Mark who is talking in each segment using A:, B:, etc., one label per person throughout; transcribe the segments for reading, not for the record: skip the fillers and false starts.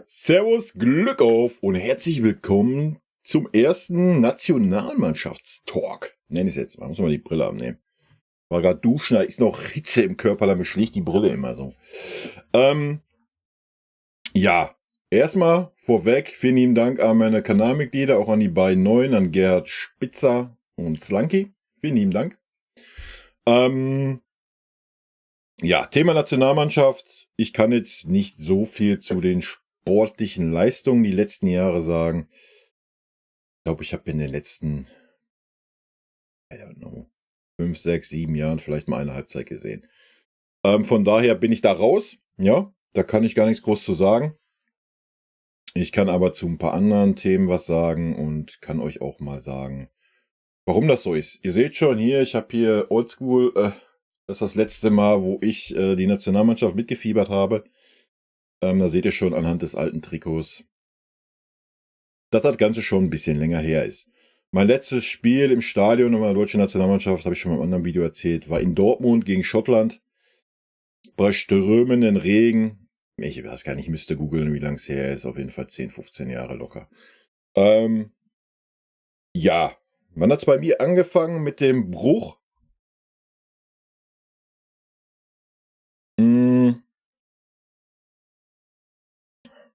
A: Servus, Glück auf und herzlich willkommen zum ersten Nationalmannschaftstalk. Nenn ich es jetzt mal. Muss mal die Brille abnehmen. War gerade duschen, da ist noch Hitze im Körper, da beschlägt die Brille immer so. Ja, erstmal vorweg, vielen lieben Dank an meine Kanalmitglieder, auch an die beiden Neuen, an Gerhard Spitzer und Slanky. Vielen lieben Dank. Ja, Thema Nationalmannschaft. Ich kann jetzt nicht so viel zu den sportlichen Leistungen die letzten Jahre sagen. Ich glaube, ich habe in den letzten, I don't know, 5, 6, 7 Jahren vielleicht mal eine Halbzeit gesehen. Von daher bin ich da raus. Ja, da kann ich gar nichts groß zu sagen. Ich kann aber zu ein paar anderen Themen was sagen und kann euch auch mal sagen, warum das so ist. Ihr seht schon hier, ich habe hier Oldschool, das ist das letzte Mal, wo ich die Nationalmannschaft mitgefiebert habe. Da seht ihr schon anhand des alten Trikots, dass das Ganze schon ein bisschen länger her ist. Mein letztes Spiel im Stadion meiner deutschen Nationalmannschaft, habe ich schon mal im anderen Video erzählt, war in Dortmund gegen Schottland. Bei strömenden Regen. Ich weiß gar nicht, ich müsste googeln, wie lange es her ist. Auf jeden Fall 10, 15 Jahre locker. Ja, wann hat es bei mir angefangen mit dem Bruch?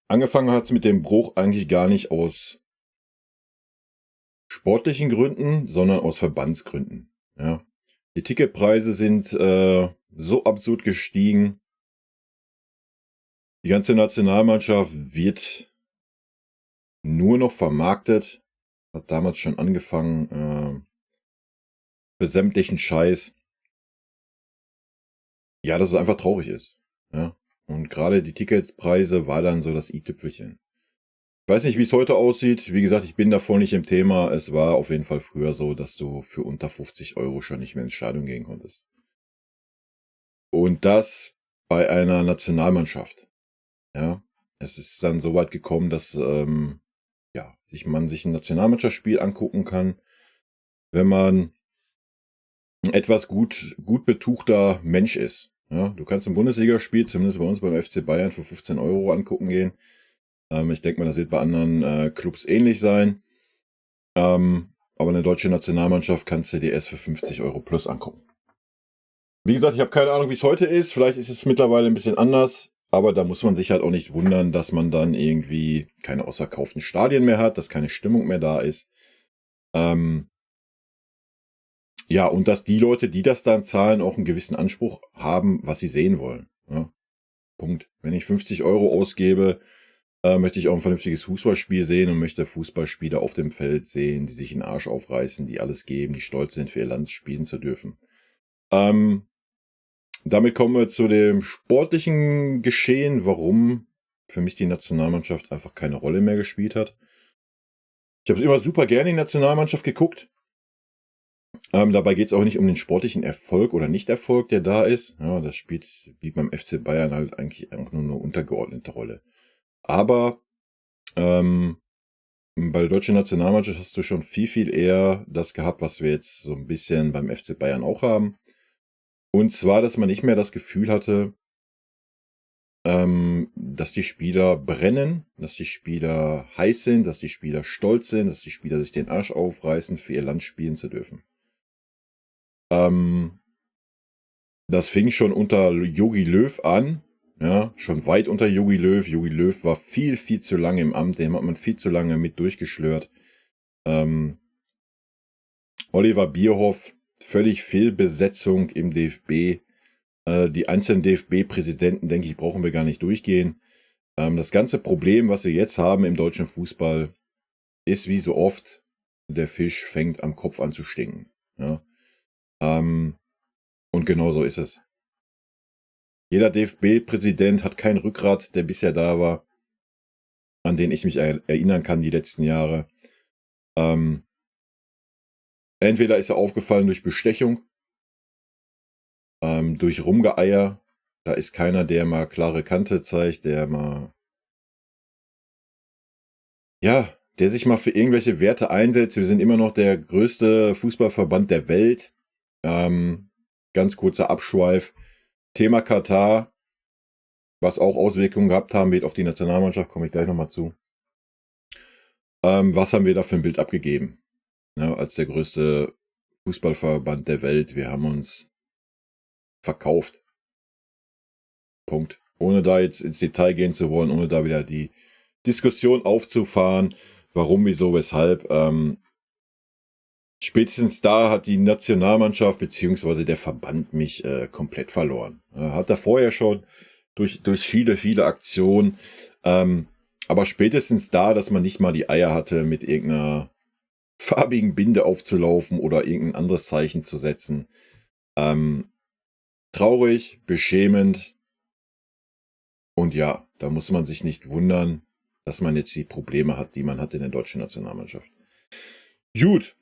A: Angefangen hat es mit dem Bruch eigentlich gar nicht aus sportlichen Gründen, sondern aus Verbandsgründen. Ja. Die Ticketpreise sind so absurd gestiegen. Die ganze Nationalmannschaft wird nur noch vermarktet. Hat damals schon angefangen für sämtlichen Scheiß. Ja, dass es einfach traurig ist. Ja. Und gerade die Ticketpreise war dann so das i-Tüpfelchen. Ich weiß nicht, wie es heute aussieht. Wie gesagt, ich bin davor nicht im Thema. Es war auf jeden Fall früher so, dass du für unter 50 € schon nicht mehr ins Stadion gehen konntest. Und das bei einer Nationalmannschaft. Ja, es ist dann so weit gekommen, dass man sich ein Nationalmannschaftsspiel angucken kann, wenn man ein etwas gut betuchter Mensch ist. Ja, du kannst ein Bundesligaspiel, zumindest bei uns beim FC Bayern, für 15 € angucken gehen. Ich denke mal, das wird bei anderen Clubs ähnlich sein. Aber eine deutsche Nationalmannschaft kannst du dir erst für 50 € plus angucken. Wie gesagt, ich habe keine Ahnung, wie es heute ist. Vielleicht ist es mittlerweile ein bisschen anders. Aber da muss man sich halt auch nicht wundern, dass man dann irgendwie keine ausverkauften Stadien mehr hat, dass keine Stimmung mehr da ist. Ja, und dass die Leute, die das dann zahlen, auch einen gewissen Anspruch haben, was sie sehen wollen. Ja, Punkt. Wenn ich 50 € ausgebe, möchte ich auch ein vernünftiges Fußballspiel sehen und möchte Fußballspieler auf dem Feld sehen, die sich den Arsch aufreißen, die alles geben, die stolz sind, für ihr Land spielen zu dürfen. Damit kommen wir zu dem sportlichen Geschehen, warum für mich die Nationalmannschaft einfach keine Rolle mehr gespielt hat. Ich habe immer super gerne die Nationalmannschaft geguckt. Dabei geht es auch nicht um den sportlichen Erfolg oder Nicht-Erfolg, der da ist. Ja, das spielt wie beim FC Bayern halt eigentlich auch nur eine untergeordnete Rolle. Aber bei der deutschen Nationalmannschaft hast du schon viel, viel eher das gehabt, was wir jetzt so ein bisschen beim FC Bayern auch haben. Und zwar, dass man nicht mehr das Gefühl hatte, dass die Spieler brennen, dass die Spieler heiß sind, dass die Spieler stolz sind, dass die Spieler sich den Arsch aufreißen, für ihr Land spielen zu dürfen. Das fing schon unter Jogi Löw an, ja, schon weit unter Jogi Löw. Jogi Löw war viel, viel zu lange im Amt, den hat man viel zu lange mit durchgeschlört. Oliver Bierhoff, völlig Fehlbesetzung im DFB. Die einzelnen DFB-Präsidenten, denke ich, brauchen wir gar nicht durchgehen. Das ganze Problem, was wir jetzt haben im deutschen Fußball, ist wie so oft, der Fisch fängt am Kopf an zu stinken. Ja? Und genau so ist es. Jeder DFB-Präsident hat kein Rückgrat, der bisher da war, an den ich mich erinnern kann die letzten Jahre. Entweder ist er aufgefallen durch Bestechung, durch Rumgeeier. Da ist keiner, der mal klare Kante zeigt, der sich mal für irgendwelche Werte einsetzt. Wir sind immer noch der größte Fußballverband der Welt. Ganz kurzer Abschweif. Thema Katar. was auch Auswirkungen gehabt haben wird auf die Nationalmannschaft, komme ich gleich nochmal zu. Was haben wir da für ein Bild abgegeben? Ja, als der größte Fußballverband der Welt. Wir haben uns verkauft. Punkt. Ohne da jetzt ins Detail gehen zu wollen, ohne da wieder die Diskussion aufzufahren, warum, wieso, weshalb. Spätestens da hat die Nationalmannschaft bzw. der Verband mich komplett verloren. Hat er vorher schon durch viele Aktionen. Aber spätestens da, dass man nicht mal die Eier hatte, mit irgendeiner farbigen Binde aufzulaufen oder irgendein anderes Zeichen zu setzen. Traurig, beschämend. Und ja, da muss man sich nicht wundern, dass man jetzt die Probleme hat, die man hat in der deutschen Nationalmannschaft. Gut.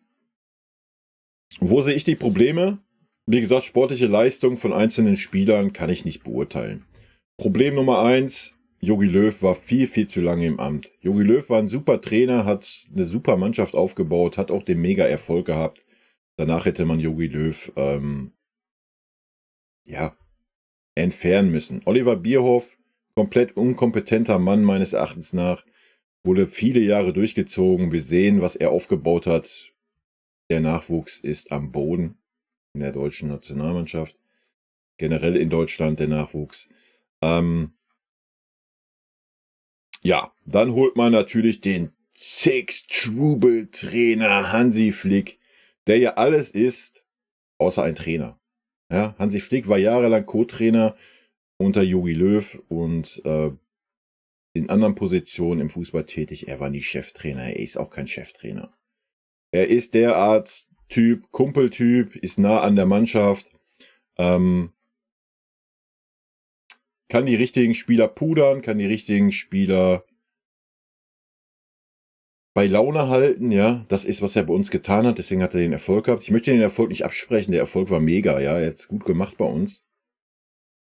A: Wo sehe ich die Probleme? Wie gesagt, sportliche Leistung von einzelnen Spielern kann ich nicht beurteilen. Problem Nummer 1, Jogi Löw war viel zu lange im Amt. Jogi Löw war ein super Trainer, hat eine super Mannschaft aufgebaut, hat auch den Mega-Erfolg gehabt. Danach hätte man Jogi Löw entfernen müssen. Oliver Bierhoff, komplett unkompetenter Mann meines Erachtens nach, wurde viele Jahre durchgezogen. Wir sehen, was er aufgebaut hat. Der Nachwuchs ist am Boden in der deutschen Nationalmannschaft. Generell in Deutschland der Nachwuchs. Dann holt man natürlich den Six-Trubel-Trainer Hansi Flick, der ja alles ist, außer ein Trainer. Ja, Hansi Flick war jahrelang Co-Trainer unter Jogi Löw und in anderen Positionen im Fußball tätig. Er war nie Cheftrainer, er ist auch kein Cheftrainer. Er ist derart Typ, Kumpeltyp, ist nah an der Mannschaft, kann die richtigen Spieler pudern, kann die richtigen Spieler bei Laune halten, ja. Das ist, was er bei uns getan hat, deswegen hat er den Erfolg gehabt. Ich möchte den Erfolg nicht absprechen, der Erfolg war mega, ja. Er hat es gut gemacht bei uns.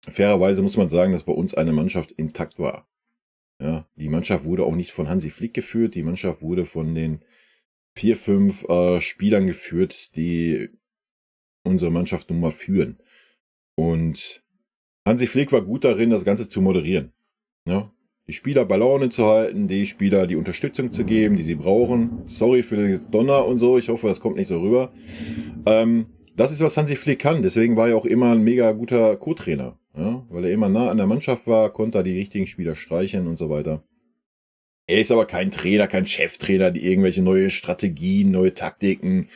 A: Fairerweise muss man sagen, dass bei uns eine Mannschaft intakt war. Ja, die Mannschaft wurde auch nicht von Hansi Flick geführt, die Mannschaft wurde von den 4, 5 Spielern geführt, die unsere Mannschaft nun mal führen. Und Hansi Flick war gut darin, das Ganze zu moderieren. Ja, die Spieler bei Laune zu halten, die Spieler die Unterstützung zu geben, die sie brauchen. Sorry für das Donner und so, ich hoffe, das kommt nicht so rüber. Das ist, was Hansi Flick kann. Deswegen war er auch immer ein mega guter Co-Trainer. Ja, weil er immer nah an der Mannschaft war, konnte er die richtigen Spieler streichen und so weiter. Er ist aber kein Trainer, kein Cheftrainer, die irgendwelche neue Strategien, neue Taktiken,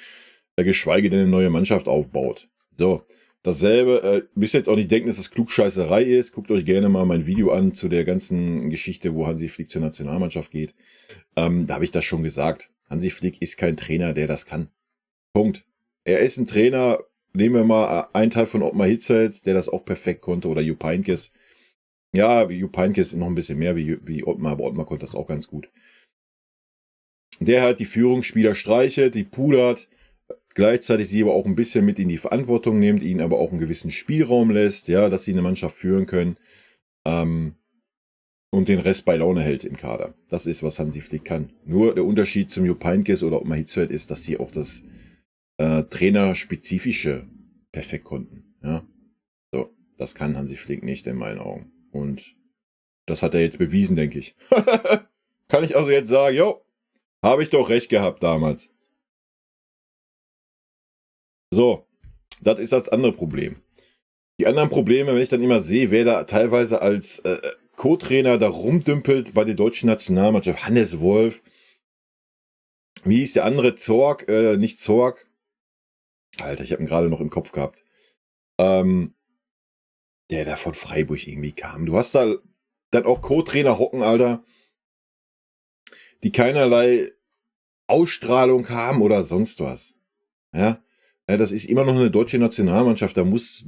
A: geschweige denn eine neue Mannschaft aufbaut. So, dasselbe, müsst ihr jetzt auch nicht denken, dass das Klugscheißerei ist. Guckt euch gerne mal mein Video an zu der ganzen Geschichte, wo Hansi Flick zur Nationalmannschaft geht. Da habe ich das schon gesagt. Hansi Flick ist kein Trainer, der das kann. Punkt. Er ist ein Trainer, nehmen wir mal einen Teil von Ottmar Hitzfeld, der das auch perfekt konnte, oder Jupp Heynckes. Ja, Jupp Heynckes noch ein bisschen mehr wie Ottmar, aber Ottmar konnte das auch ganz gut. Der halt die Führungsspieler streichelt, die pudert, gleichzeitig sie aber auch ein bisschen mit in die Verantwortung nimmt, ihnen aber auch einen gewissen Spielraum lässt, ja, dass sie eine Mannschaft führen können, und den Rest bei Laune hält im Kader. Das ist, was Hansi Flick kann. Nur der Unterschied zum Jupp Heynckes oder Ottmar Hitzfeld ist, dass sie auch das Trainerspezifische perfekt konnten. Ja, so, das kann Hansi Flick nicht in meinen Augen. Und das hat er jetzt bewiesen, denke ich. Kann ich also jetzt sagen, jo, habe ich doch recht gehabt damals. So, das ist das andere Problem. Die anderen Probleme, wenn ich dann immer sehe, wer da teilweise als Co-Trainer da rumdümpelt bei der deutschen Nationalmannschaft, Hannes Wolf, wie hieß der andere, Zorg, nicht Zorg, Alter, ich habe ihn gerade noch im Kopf gehabt, der da von Freiburg irgendwie kam. Du hast da dann auch Co-Trainer hocken, Alter, die keinerlei Ausstrahlung haben oder sonst was. Ja, das ist immer noch eine deutsche Nationalmannschaft, da muss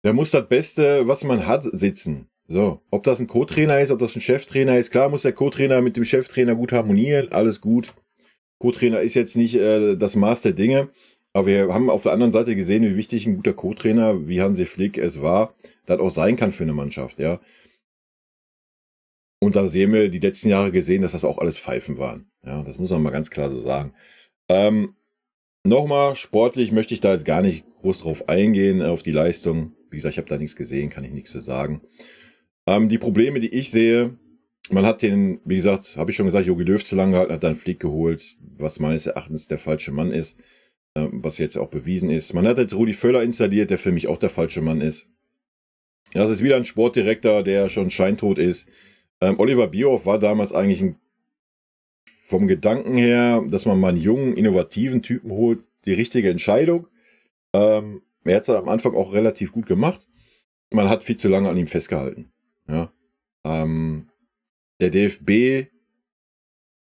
A: das Beste, was man hat, sitzen. So, ob das ein Co-Trainer ist, ob das ein Cheftrainer ist, klar muss der Co-Trainer mit dem Cheftrainer gut harmonieren, alles gut. Co-Trainer ist jetzt nicht das Maß der Dinge, aber wir haben auf der anderen Seite gesehen, wie wichtig ein guter Co-Trainer wie Hansi Flick es war, das auch sein kann für eine Mannschaft, ja. Und da sehen wir die letzten Jahre gesehen, dass das auch alles Pfeifen waren. Ja, das muss man mal ganz klar so sagen. Nochmal, sportlich möchte ich da jetzt gar nicht groß drauf eingehen, auf die Leistung. Wie gesagt, ich habe da nichts gesehen, kann ich nichts zu sagen. Die Probleme, die ich sehe, man hat den, wie gesagt, habe ich schon gesagt, Jogi Löw zu lange gehalten, hat dann Flick geholt, was meines Erachtens der falsche Mann ist, was jetzt auch bewiesen ist. Man hat jetzt Rudi Völler installiert, der für mich auch der falsche Mann ist. Das ist wieder ein Sportdirektor, der schon scheintot ist. Oliver Bierhoff war damals eigentlich vom Gedanken her, dass man mal einen jungen, innovativen Typen holt, die richtige Entscheidung. Er hat es am Anfang auch relativ gut gemacht. Man hat viel zu lange an ihm festgehalten. Ja. Der DFB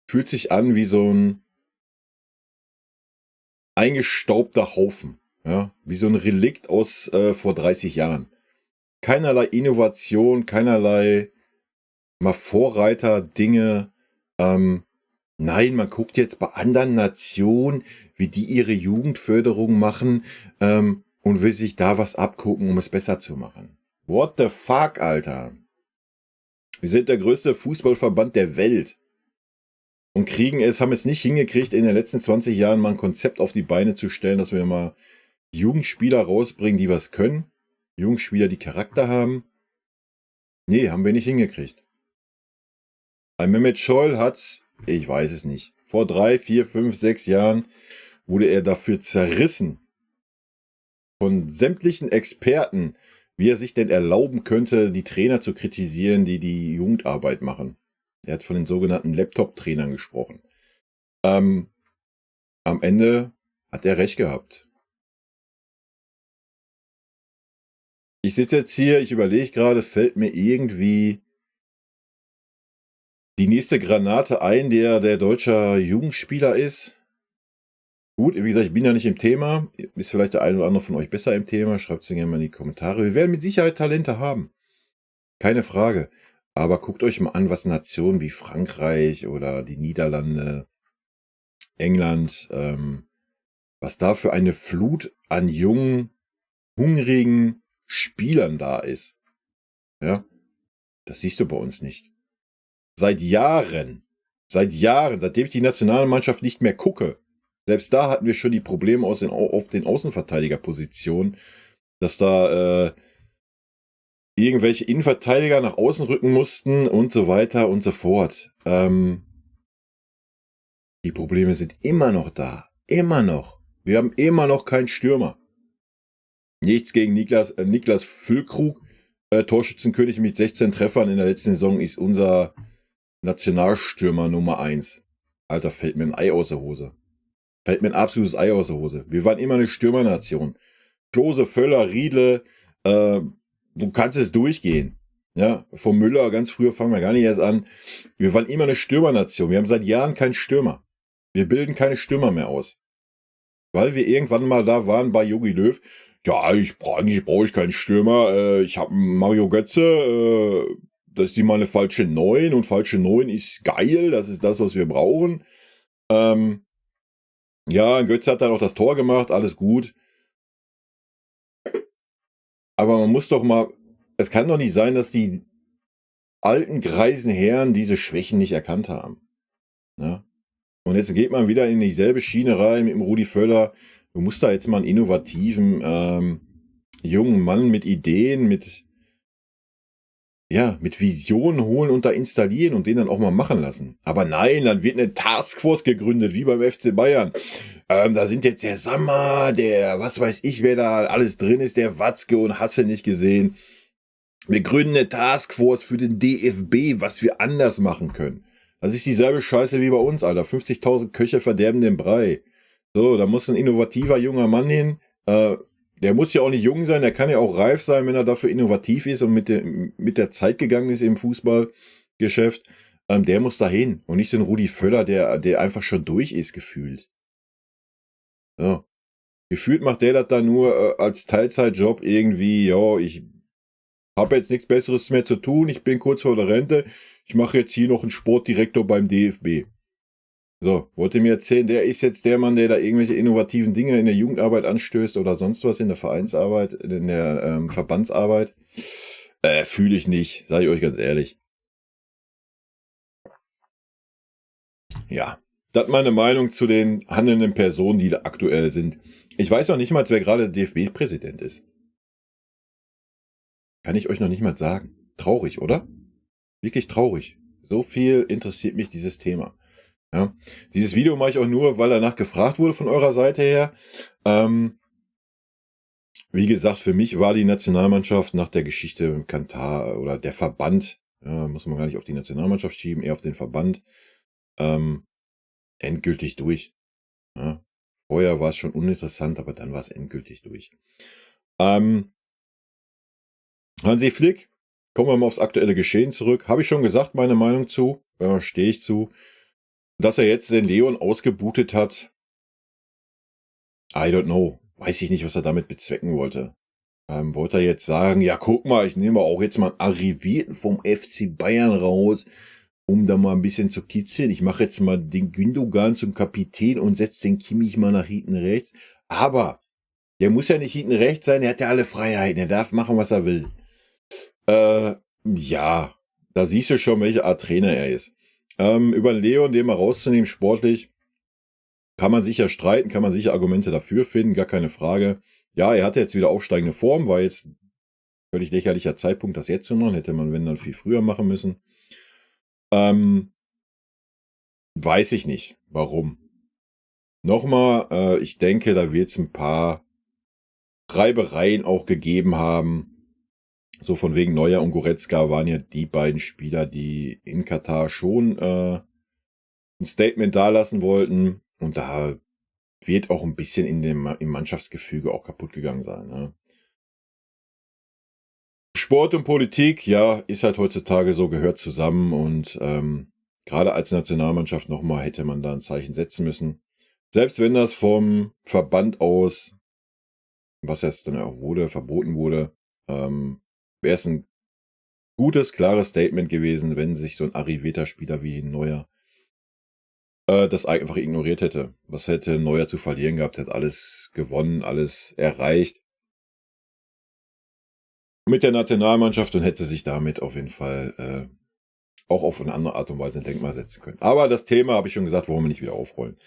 A: fühlt sich an wie so ein eingestaubter Haufen. Ja. Wie so ein Relikt aus vor 30 Jahren. Keinerlei Innovation, keinerlei mal Vorreiter, Dinge. Nein, man guckt jetzt bei anderen Nationen, wie die ihre Jugendförderung machen und will sich da was abgucken, um es besser zu machen. What the fuck, Alter? Wir sind der größte Fußballverband der Welt und haben es nicht hingekriegt, in den letzten 20 Jahren mal ein Konzept auf die Beine zu stellen, dass wir mal Jugendspieler rausbringen, die was können. Jugendspieler, die Charakter haben. Nee, haben wir nicht hingekriegt. Ein Mehmet Scholl hat's, ich weiß es nicht, vor 3, 4, 5, 6 Jahren wurde er dafür zerrissen von sämtlichen Experten, wie er sich denn erlauben könnte, die Trainer zu kritisieren, die die Jugendarbeit machen. Er hat von den sogenannten Laptop-Trainern gesprochen. Am Ende hat er recht gehabt. Ich sitze jetzt hier, ich überlege gerade, fällt mir irgendwie die nächste Granate ein, der deutscher Jugendspieler ist. Gut, wie gesagt, ich bin ja nicht im Thema. Ist vielleicht der eine oder andere von euch besser im Thema. Schreibt es gerne mal in die Kommentare. Wir werden mit Sicherheit Talente haben. Keine Frage. Aber guckt euch mal an, was Nationen wie Frankreich oder die Niederlande, England, was da für eine Flut an jungen, hungrigen Spielern da ist. Ja, das siehst du bei uns nicht. Seit Jahren, seitdem ich die Nationalmannschaft nicht mehr gucke, selbst da hatten wir schon die Probleme auf den Außenverteidigerpositionen, dass da irgendwelche Innenverteidiger nach außen rücken mussten und so weiter und so fort. Die Probleme sind immer noch da. Immer noch. Wir haben immer noch keinen Stürmer. Nichts gegen Niklas Füllkrug, Torschützenkönig mit 16 Treffern in der letzten Saison, ist unser Nationalstürmer Nummer 1. Alter, fällt mir ein Ei aus der Hose. Fällt mir ein absolutes Ei aus der Hose. Wir waren immer eine Stürmernation. Klose, Völler, Riedle, du kannst es durchgehen. Ja, vom Müller, ganz früher fangen wir gar nicht erst an. Wir waren immer eine Stürmernation. Wir haben seit Jahren keinen Stürmer. Wir bilden keine Stürmer mehr aus. Weil wir irgendwann mal da waren bei Jogi Löw. Ja, eigentlich brauche ich keinen Stürmer. Ich habe Mario Götze, das ist immer eine falsche 9 und falsche 9 ist geil. Das ist das, was wir brauchen. Ja, Götze hat dann auch das Tor gemacht, alles gut. Aber man muss doch mal, es kann doch nicht sein, dass die alten greisen Herren diese Schwächen nicht erkannt haben. Ja? Und jetzt geht man wieder in dieselbe Schiene rein mit dem Rudi Völler. Du musst da jetzt mal einen innovativen, jungen Mann mit Ideen, mit Visionen holen und da installieren und den dann auch mal machen lassen. Aber nein, dann wird eine Taskforce gegründet, wie beim FC Bayern. Da sind jetzt der Sammer, der, was weiß ich, wer da alles drin ist, der Watzke und hast du nicht gesehen. Wir gründen eine Taskforce für den DFB, was wir anders machen können. Das ist dieselbe Scheiße wie bei uns, Alter. 50.000 Köche verderben den Brei. So, da muss ein innovativer junger Mann hin. Der muss ja auch nicht jung sein, der kann ja auch reif sein, wenn er dafür innovativ ist und mit der Zeit gegangen ist im Fußballgeschäft. Der muss da hin und nicht so ein Rudi Völler, der einfach schon durch ist, gefühlt. Ja. Gefühlt macht der das da nur als Teilzeitjob irgendwie, ja, ich habe jetzt nichts Besseres mehr zu tun, ich bin kurz vor der Rente, ich mache jetzt hier noch einen Sportdirektor beim DFB. So, wollte mir erzählen, der ist jetzt der Mann, der da irgendwelche innovativen Dinge in der Jugendarbeit anstößt oder sonst was in der Vereinsarbeit, in der Verbandsarbeit. Fühle ich nicht, sage ich euch ganz ehrlich. Ja, das ist meine Meinung zu den handelnden Personen, die da aktuell sind. Ich weiß noch nicht mal, wer gerade DFB-Präsident ist. Kann ich euch noch nicht mal sagen. Traurig, oder? Wirklich traurig. So viel interessiert mich dieses Thema. Ja. Dieses Video mache ich auch nur, weil danach gefragt wurde von eurer Seite her. Wie gesagt, für mich war die Nationalmannschaft nach der Geschichte im Katar oder der Verband, ja, muss man gar nicht auf die Nationalmannschaft schieben, eher auf den Verband, endgültig durch. Ja. Vorher war es schon uninteressant, aber dann war es endgültig durch. Hansi Flick, kommen wir mal aufs aktuelle Geschehen zurück. Habe ich schon gesagt, meine Meinung zu, stehe ich zu. Dass er jetzt den Leon ausgebootet hat, I don't know. Weiß ich nicht, was er damit bezwecken wollte. Wollte er jetzt sagen, ja guck mal, ich nehme auch jetzt mal einen Arrivierten vom FC Bayern raus, um da mal ein bisschen zu kitzeln. Ich mache jetzt mal den Gündogan zum Kapitän und setze den Kimmich mal nach hinten rechts. Aber der muss ja nicht hinten rechts sein, er hat ja alle Freiheiten, er darf machen, was er will. Ja, da siehst du schon, welche Art Trainer er ist. Über Leon, den mal rauszunehmen, sportlich, kann man sicher streiten, kann man sicher Argumente dafür finden, gar keine Frage. Ja, er hatte jetzt wieder aufsteigende Form, war jetzt völlig lächerlicher Zeitpunkt, das jetzt zu machen, hätte man, wenn dann, viel früher machen müssen. Weiß ich nicht, warum. Nochmal, ich denke, da wird es ein paar Reibereien auch gegeben haben. So von wegen Neuer und Goretzka waren ja die beiden Spieler, die in Katar schon ein Statement dalassen wollten. Und da wird auch ein bisschen im Mannschaftsgefüge auch kaputt gegangen sein. Ne? Sport und Politik, ja, ist halt heutzutage so, gehört zusammen. Und gerade als Nationalmannschaft nochmal hätte man da ein Zeichen setzen müssen. Selbst wenn das vom Verband aus, was jetzt dann auch wurde, verboten wurde, wäre es ein gutes, klares Statement gewesen, wenn sich so ein Arriveta-Spieler wie Neuer das einfach ignoriert hätte. Was hätte Neuer zu verlieren gehabt? Hätte alles gewonnen, alles erreicht mit der Nationalmannschaft und hätte sich damit auf jeden Fall auch auf eine andere Art und Weise ein Denkmal setzen können. Aber das Thema, habe ich schon gesagt, wollen wir nicht wieder aufrollen.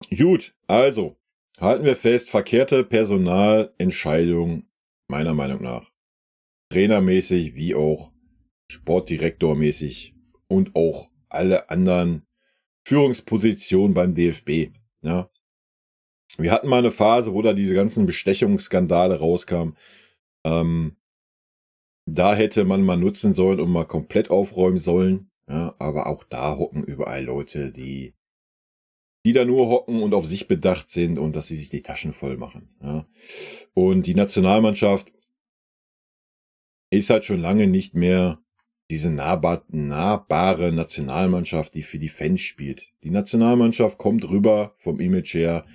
A: Gut, also halten wir fest, verkehrte Personalentscheidung meiner Meinung nach. Trainermäßig wie auch Sportdirektormäßig und auch alle anderen Führungspositionen beim DFB. Ja. Wir hatten mal eine Phase, wo da diese ganzen Bestechungsskandale rauskamen. Da hätte man mal nutzen sollen und mal komplett aufräumen sollen. Ja, aber auch da hocken überall Leute, die da nur hocken und auf sich bedacht sind und dass sie sich die Taschen voll machen. Ja. Und die Nationalmannschaft ist halt schon lange nicht mehr diese nahbare Nationalmannschaft, die für die Fans spielt. Die Nationalmannschaft kommt rüber vom Image her,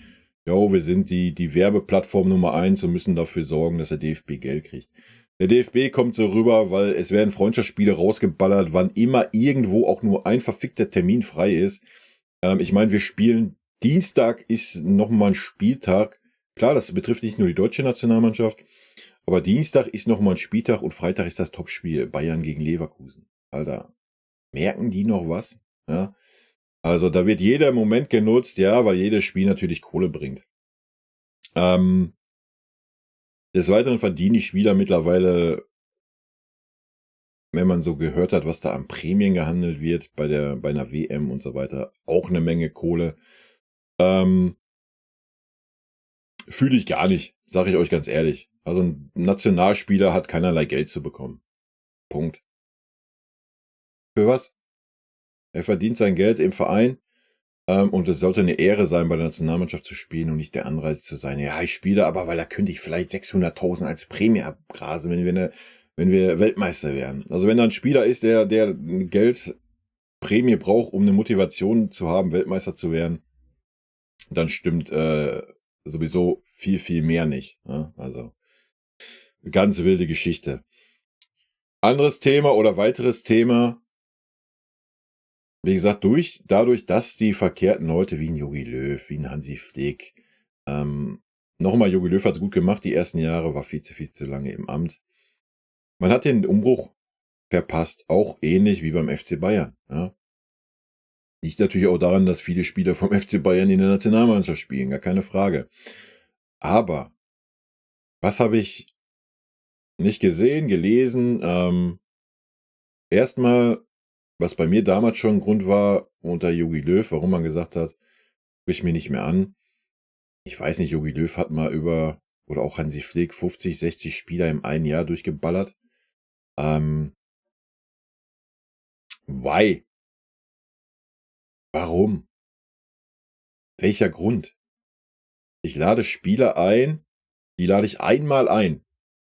A: jo, wir sind die Werbeplattform Nummer 1 und müssen dafür sorgen, dass der DFB Geld kriegt. Der DFB kommt so rüber, weil es werden Freundschaftsspiele rausgeballert, wann immer irgendwo auch nur ein verfickter Termin frei ist. Ich meine, wir spielen, Dienstag ist nochmal ein Spieltag. Klar, das betrifft nicht nur die deutsche Nationalmannschaft, aber Dienstag ist nochmal ein Spieltag und Freitag ist das Topspiel Bayern gegen Leverkusen. Alter, merken die noch was? Ja. Also da wird jeder Moment genutzt, ja, weil jedes Spiel natürlich Kohle bringt. Des Weiteren verdienen die Spieler mittlerweile, wenn man so gehört hat, was da an Prämien gehandelt wird bei einer WM und so weiter, auch eine Menge Kohle. Fühle ich gar nicht, sage ich euch ganz ehrlich. Also ein Nationalspieler hat keinerlei Geld zu bekommen. Punkt. Für was? Er verdient sein Geld im Verein und es sollte eine Ehre sein, bei der Nationalmannschaft zu spielen und nicht der Anreiz zu sein. Ja, ich spiele aber, weil da könnte ich vielleicht 600.000 als Prämie abgrasen, wenn wir Weltmeister werden. Also wenn da ein Spieler ist, der Geldprämie braucht, um eine Motivation zu haben, Weltmeister zu werden, dann stimmt sowieso viel, viel mehr nicht. Ja? Also ganz wilde Geschichte. Anderes Thema oder weiteres Thema, wie gesagt, dadurch, dass die verkehrten Leute wie ein Jogi Löw, wie ein Hansi Flick, nochmal, Jogi Löw hat es gut gemacht, die ersten Jahre, war viel zu lange im Amt. Man hat den Umbruch verpasst, auch ähnlich wie beim FC Bayern. Ja? Liegt natürlich auch daran, dass viele Spieler vom FC Bayern in der Nationalmannschaft spielen, gar keine Frage. Aber was habe ich nicht gesehen, gelesen? Erstmal, was bei mir damals schon ein Grund war unter Jogi Löw, warum man gesagt hat, sprich mir nicht mehr an. Ich weiß nicht, Jogi Löw hat mal oder auch Hansi Flick, 50, 60 Spieler im einen Jahr durchgeballert. Why? Warum? Welcher Grund? Ich lade Spieler ein, die lade ich einmal ein.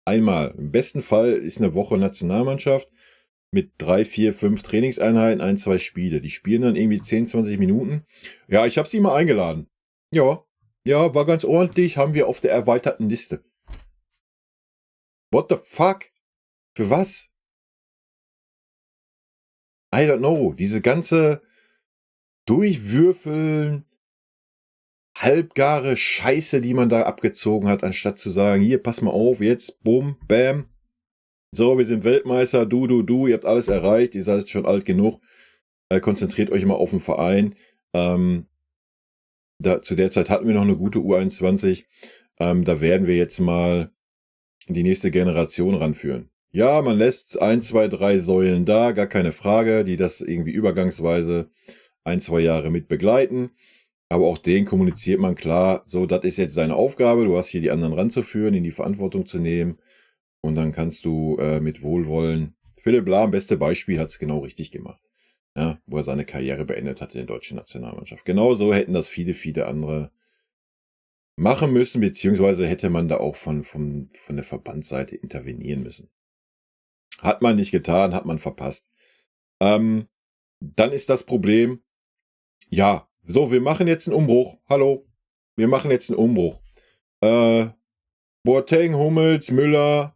A: Einmal. Im besten Fall ist eine Woche Nationalmannschaft mit 3, 4, 5 Trainingseinheiten, 1, 2 Spiele. Die spielen dann irgendwie 10, 20 Minuten. Ja, ich habe sie mal eingeladen. Ja, ja, war ganz ordentlich, haben wir auf der erweiterten Liste. What the fuck? Für was? I don't know. Diese ganze Durchwürfeln, halbgare Scheiße, die man da abgezogen hat, anstatt zu sagen, hier, pass mal auf, jetzt, bumm, bam. So, wir sind Weltmeister, du, ihr habt alles erreicht, ihr seid schon alt genug. Konzentriert euch mal auf den Verein. Zu der Zeit hatten wir noch eine gute U21. Da werden wir jetzt mal die nächste Generation ranführen. Ja, man lässt 1, 2, 3 Säulen da, gar keine Frage, die das irgendwie übergangsweise 1, 2 Jahre mit begleiten. Aber auch denen kommuniziert man klar, so, das ist jetzt deine Aufgabe, du hast hier die anderen ranzuführen, in die Verantwortung zu nehmen. Und dann kannst du mit Wohlwollen, Philipp Lahm, beste Beispiel, hat es genau richtig gemacht. Ja, wo er seine Karriere beendet hat in der deutschen Nationalmannschaft. Genauso hätten das viele, viele andere machen müssen, beziehungsweise hätte man da auch von der Verbandsseite intervenieren müssen. Hat man nicht getan, hat man verpasst. Dann ist das Problem, ja, so, wir machen jetzt einen Umbruch. Hallo, wir machen jetzt einen Umbruch. Boateng, Hummels, Müller,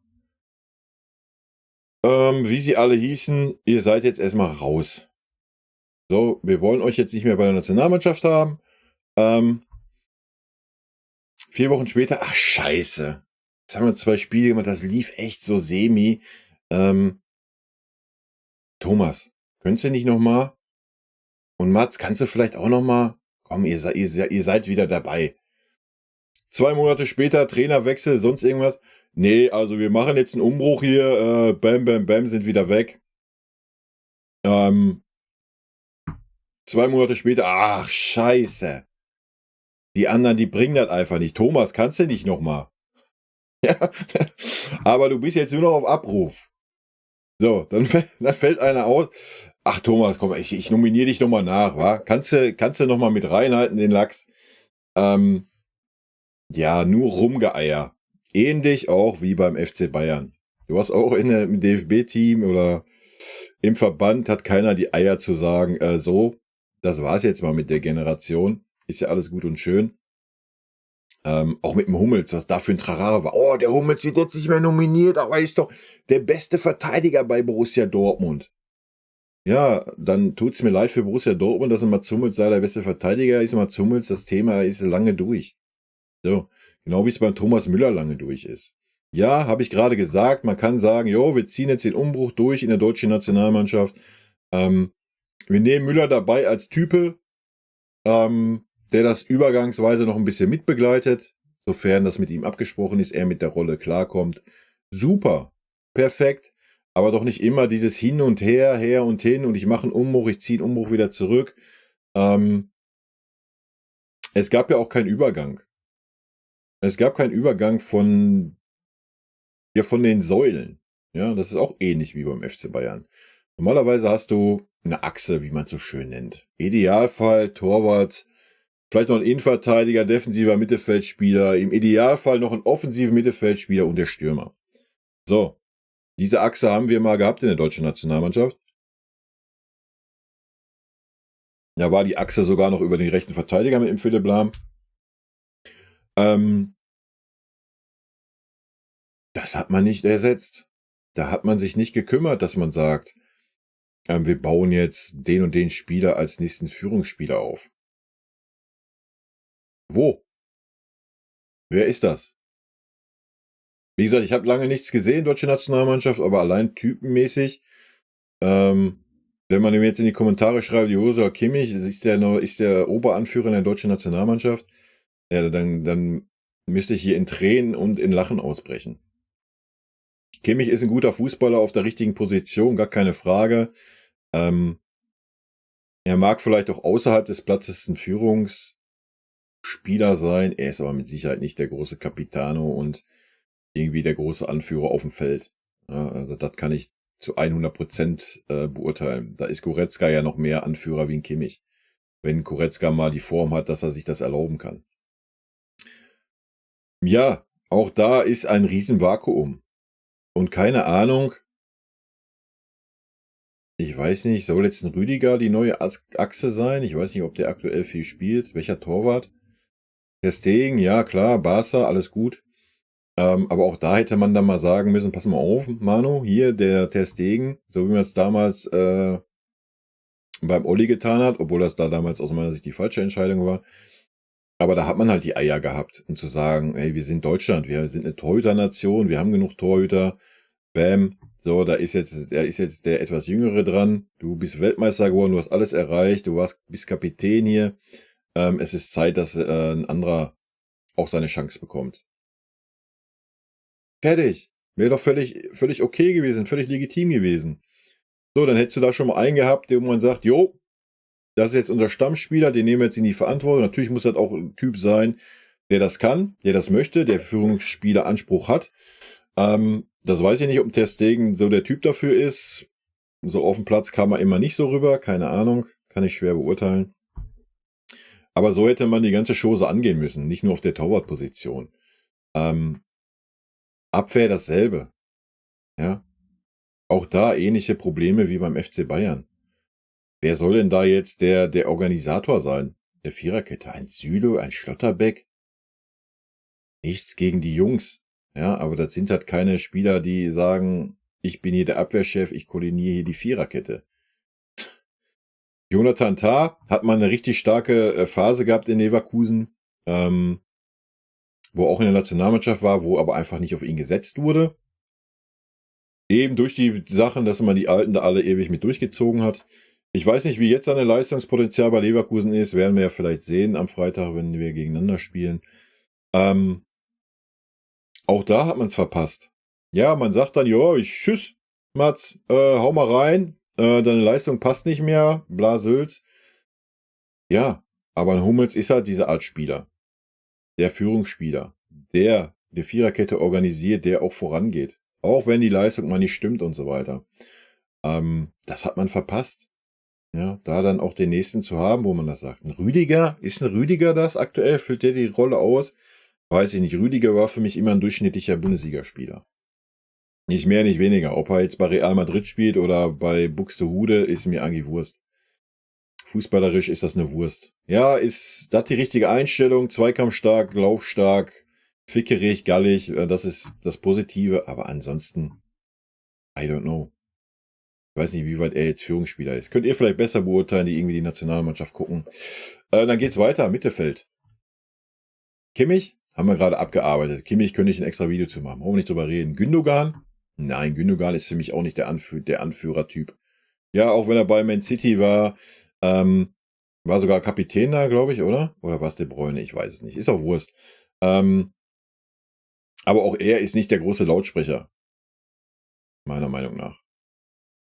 A: wie sie alle hießen, ihr seid jetzt erstmal raus. So, wir wollen euch jetzt nicht mehr bei der Nationalmannschaft haben. 4 Wochen später, ach scheiße. Jetzt haben wir 2 Spiele gemacht, das lief echt so semi. Thomas, könntest du nicht nochmal? Und Mats, kannst du vielleicht auch nochmal? Komm, ihr seid wieder dabei. 2 Monate später, Trainerwechsel, sonst irgendwas. Nee, also wir machen jetzt einen Umbruch hier. Bam, bam, bam, sind wieder weg. 2 Monate später, ach scheiße. Die anderen, die bringen das einfach nicht. Thomas, kannst du nicht nochmal? Ja, aber du bist jetzt nur noch auf Abruf. So, dann fällt einer aus. Ach Thomas, komm, ich nominiere dich nochmal nach, wa? Kannst du nochmal mit reinhalten, den Lachs? Ja, nur Rumgeeier. Ähnlich auch wie beim FC Bayern. Du hast auch im DFB-Team oder im Verband hat keiner die Eier zu sagen, so, das war's jetzt mal mit der Generation. Ist ja alles gut und schön. Auch mit dem Hummels, was da für ein Trara war. Oh, der Hummels wird jetzt nicht mehr nominiert, aber er ist doch der beste Verteidiger bei Borussia Dortmund. Ja, dann tut's mir leid für Borussia Dortmund, dass Mats Hummels sei der beste Verteidiger ist. Mats Hummels, das Thema ist lange durch. So, genau wie es beim Thomas Müller lange durch ist. Ja, habe ich gerade gesagt, man kann sagen, jo, wir ziehen jetzt den Umbruch durch in der deutschen Nationalmannschaft. Wir nehmen Müller dabei als Type, der das übergangsweise noch ein bisschen mitbegleitet, sofern das mit ihm abgesprochen ist, er mit der Rolle klarkommt. Super, perfekt, aber doch nicht immer dieses Hin und Her und hin und ich mache einen Umbruch, ich ziehe einen Umbruch wieder zurück. Es gab ja auch keinen Übergang. Es gab keinen Übergang von den Säulen. Ja, das ist auch ähnlich wie beim FC Bayern. Normalerweise hast du eine Achse, wie man es so schön nennt. Idealfall Torwart, vielleicht noch ein Innenverteidiger, defensiver Mittelfeldspieler, im Idealfall noch ein offensiver Mittelfeldspieler und der Stürmer. So, diese Achse haben wir mal gehabt in der deutschen Nationalmannschaft. Da war die Achse sogar noch über den rechten Verteidiger mit dem Philipp Lahm. Das hat man nicht ersetzt. Da hat man sich nicht gekümmert, dass man sagt, wir bauen jetzt den und den Spieler als nächsten Führungsspieler auf. Wo? Wer ist das? Wie gesagt, ich habe lange nichts gesehen, deutsche Nationalmannschaft, aber allein typenmäßig, das wenn man ihm jetzt in die Kommentare schreibt, Joshua Kimmich ist der Oberanführer in der deutschen Nationalmannschaft, ja, dann müsste ich hier in Tränen und in Lachen ausbrechen. Kimmich ist ein guter Fußballer auf der richtigen Position, gar keine Frage. Er mag vielleicht auch außerhalb des Platzes ein Führungsspieler sein. Er ist aber mit Sicherheit nicht der große Capitano und irgendwie der große Anführer auf dem Feld. Ja, also das kann ich zu 100% beurteilen. Da ist Goretzka ja noch mehr Anführer wie ein Kimmich. Wenn Goretzka mal die Form hat, dass er sich das erlauben kann. Ja, auch da ist ein Riesenvakuum. Und keine Ahnung, ich weiß nicht, soll jetzt ein Rüdiger die neue Achse sein? Ich weiß nicht, ob der aktuell viel spielt. Welcher Torwart? Der Stegen, ja klar, Barca, alles gut. Aber auch da hätte man dann mal sagen müssen, pass mal auf, Manu, hier der Ter Stegen, so wie man es damals beim Olli getan hat, obwohl das da damals aus meiner Sicht die falsche Entscheidung war. Aber da hat man halt die Eier gehabt, um zu sagen, hey, wir sind Deutschland, wir sind eine Torhüter-Nation, wir haben genug Torhüter. Bam, so, der ist jetzt der etwas Jüngere dran. Du bist Weltmeister geworden, du hast alles erreicht, bist Kapitän hier. Es ist Zeit, dass ein anderer auch seine Chance bekommt. Fertig. Wäre doch völlig okay gewesen, völlig legitim gewesen. So, dann hättest du da schon mal einen gehabt, wo man sagt, jo, das ist jetzt unser Stammspieler, den nehmen wir jetzt in die Verantwortung. Natürlich muss das auch ein Typ sein, der das kann, der das möchte, der Führungsspieleranspruch hat. Das weiß ich nicht, ob Ter Stegen so der Typ dafür ist. So auf dem Platz kam er immer nicht so rüber, keine Ahnung, kann ich schwer beurteilen. Aber so hätte man die ganze Chose angehen müssen, nicht nur auf der Torwartposition. Abwehr dasselbe. Ja. Auch da ähnliche Probleme wie beim FC Bayern. Wer soll denn da jetzt der Organisator sein? Der Viererkette? Ein Süle, ein Schlotterbeck? Nichts gegen die Jungs. Ja, aber das sind halt keine Spieler, die sagen, ich bin hier der Abwehrchef, ich koordiniere hier die Viererkette. Jonathan Tah hat mal eine richtig starke Phase gehabt in Leverkusen, wo auch in der Nationalmannschaft war, wo aber einfach nicht auf ihn gesetzt wurde. Eben durch die Sachen, dass man die Alten da alle ewig mit durchgezogen hat. Ich weiß nicht, wie jetzt seine Leistungspotenzial bei Leverkusen ist, werden wir ja vielleicht sehen am Freitag, wenn wir gegeneinander spielen. Auch da hat man es verpasst. Ja, man sagt dann, ja, tschüss, Mats, hau mal rein, deine Leistung passt nicht mehr, bla Sülz. Ja, aber ein Hummels ist halt diese Art Spieler. Der Führungsspieler, der die Viererkette organisiert, der auch vorangeht. Auch wenn die Leistung mal nicht stimmt und so weiter. Das hat man verpasst. Ja, da dann auch den nächsten zu haben, wo man das sagt. Ein Rüdiger, ist ein Rüdiger das aktuell? Füllt der die Rolle aus? Weiß ich nicht. Rüdiger war für mich immer ein durchschnittlicher Bundesligaspieler. Nicht mehr, nicht weniger. Ob er jetzt bei Real Madrid spielt oder bei Buxtehude, ist mir eigentlich Wurst. Fußballerisch ist das eine Wurst. Ja, ist das die richtige Einstellung? Zweikampfstark, laufstark, fickerig, gallig. Das ist das Positive. Aber ansonsten, I don't know. Ich weiß nicht, wie weit er jetzt Führungsspieler ist. Könnt ihr vielleicht besser beurteilen, die irgendwie die Nationalmannschaft gucken. Dann geht's weiter, Mittelfeld. Kimmich haben wir gerade abgearbeitet. Kimmich könnte ich ein extra Video zu machen. Warum nicht drüber reden? Gündogan? Nein, Gündogan ist für mich auch nicht der Anführertyp. Ja, auch wenn er bei Man City war, war sogar Kapitän da, glaube ich, oder? Oder war es De Bruyne? Ich weiß es nicht. Ist auch Wurst. Aber auch er ist nicht der große Lautsprecher. Meiner Meinung nach.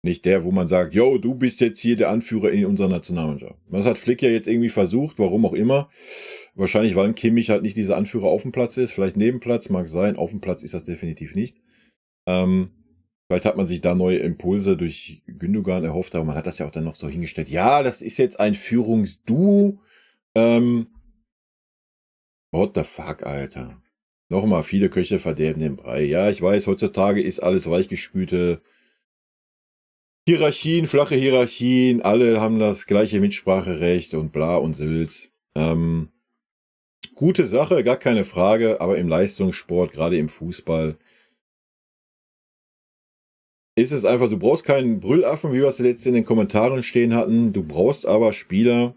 A: Nicht der, wo man sagt, yo, du bist jetzt hier der Anführer in unserer Nationalmannschaft. Das hat Flick ja jetzt irgendwie versucht, warum auch immer. Wahrscheinlich, weil Kimmich halt nicht dieser Anführer auf dem Platz ist. Vielleicht neben Platz, mag sein. Auf dem Platz ist das definitiv nicht. Vielleicht hat man sich da neue Impulse durch Gündogan erhofft, aber man hat das ja auch dann noch so hingestellt. Ja, das ist jetzt ein Führungsduo. What the fuck, Alter. Nochmal, viele Köche verderben den Brei. Ja, ich weiß, heutzutage ist alles weichgespülte Hierarchien, flache Hierarchien, alle haben das gleiche Mitspracherecht und bla und Sülz. Gute Sache, gar keine Frage, aber im Leistungssport, gerade im Fußball, ist es einfach, du brauchst keinen Brüllaffen, wie wir es jetzt in den Kommentaren stehen hatten. Du brauchst aber Spieler,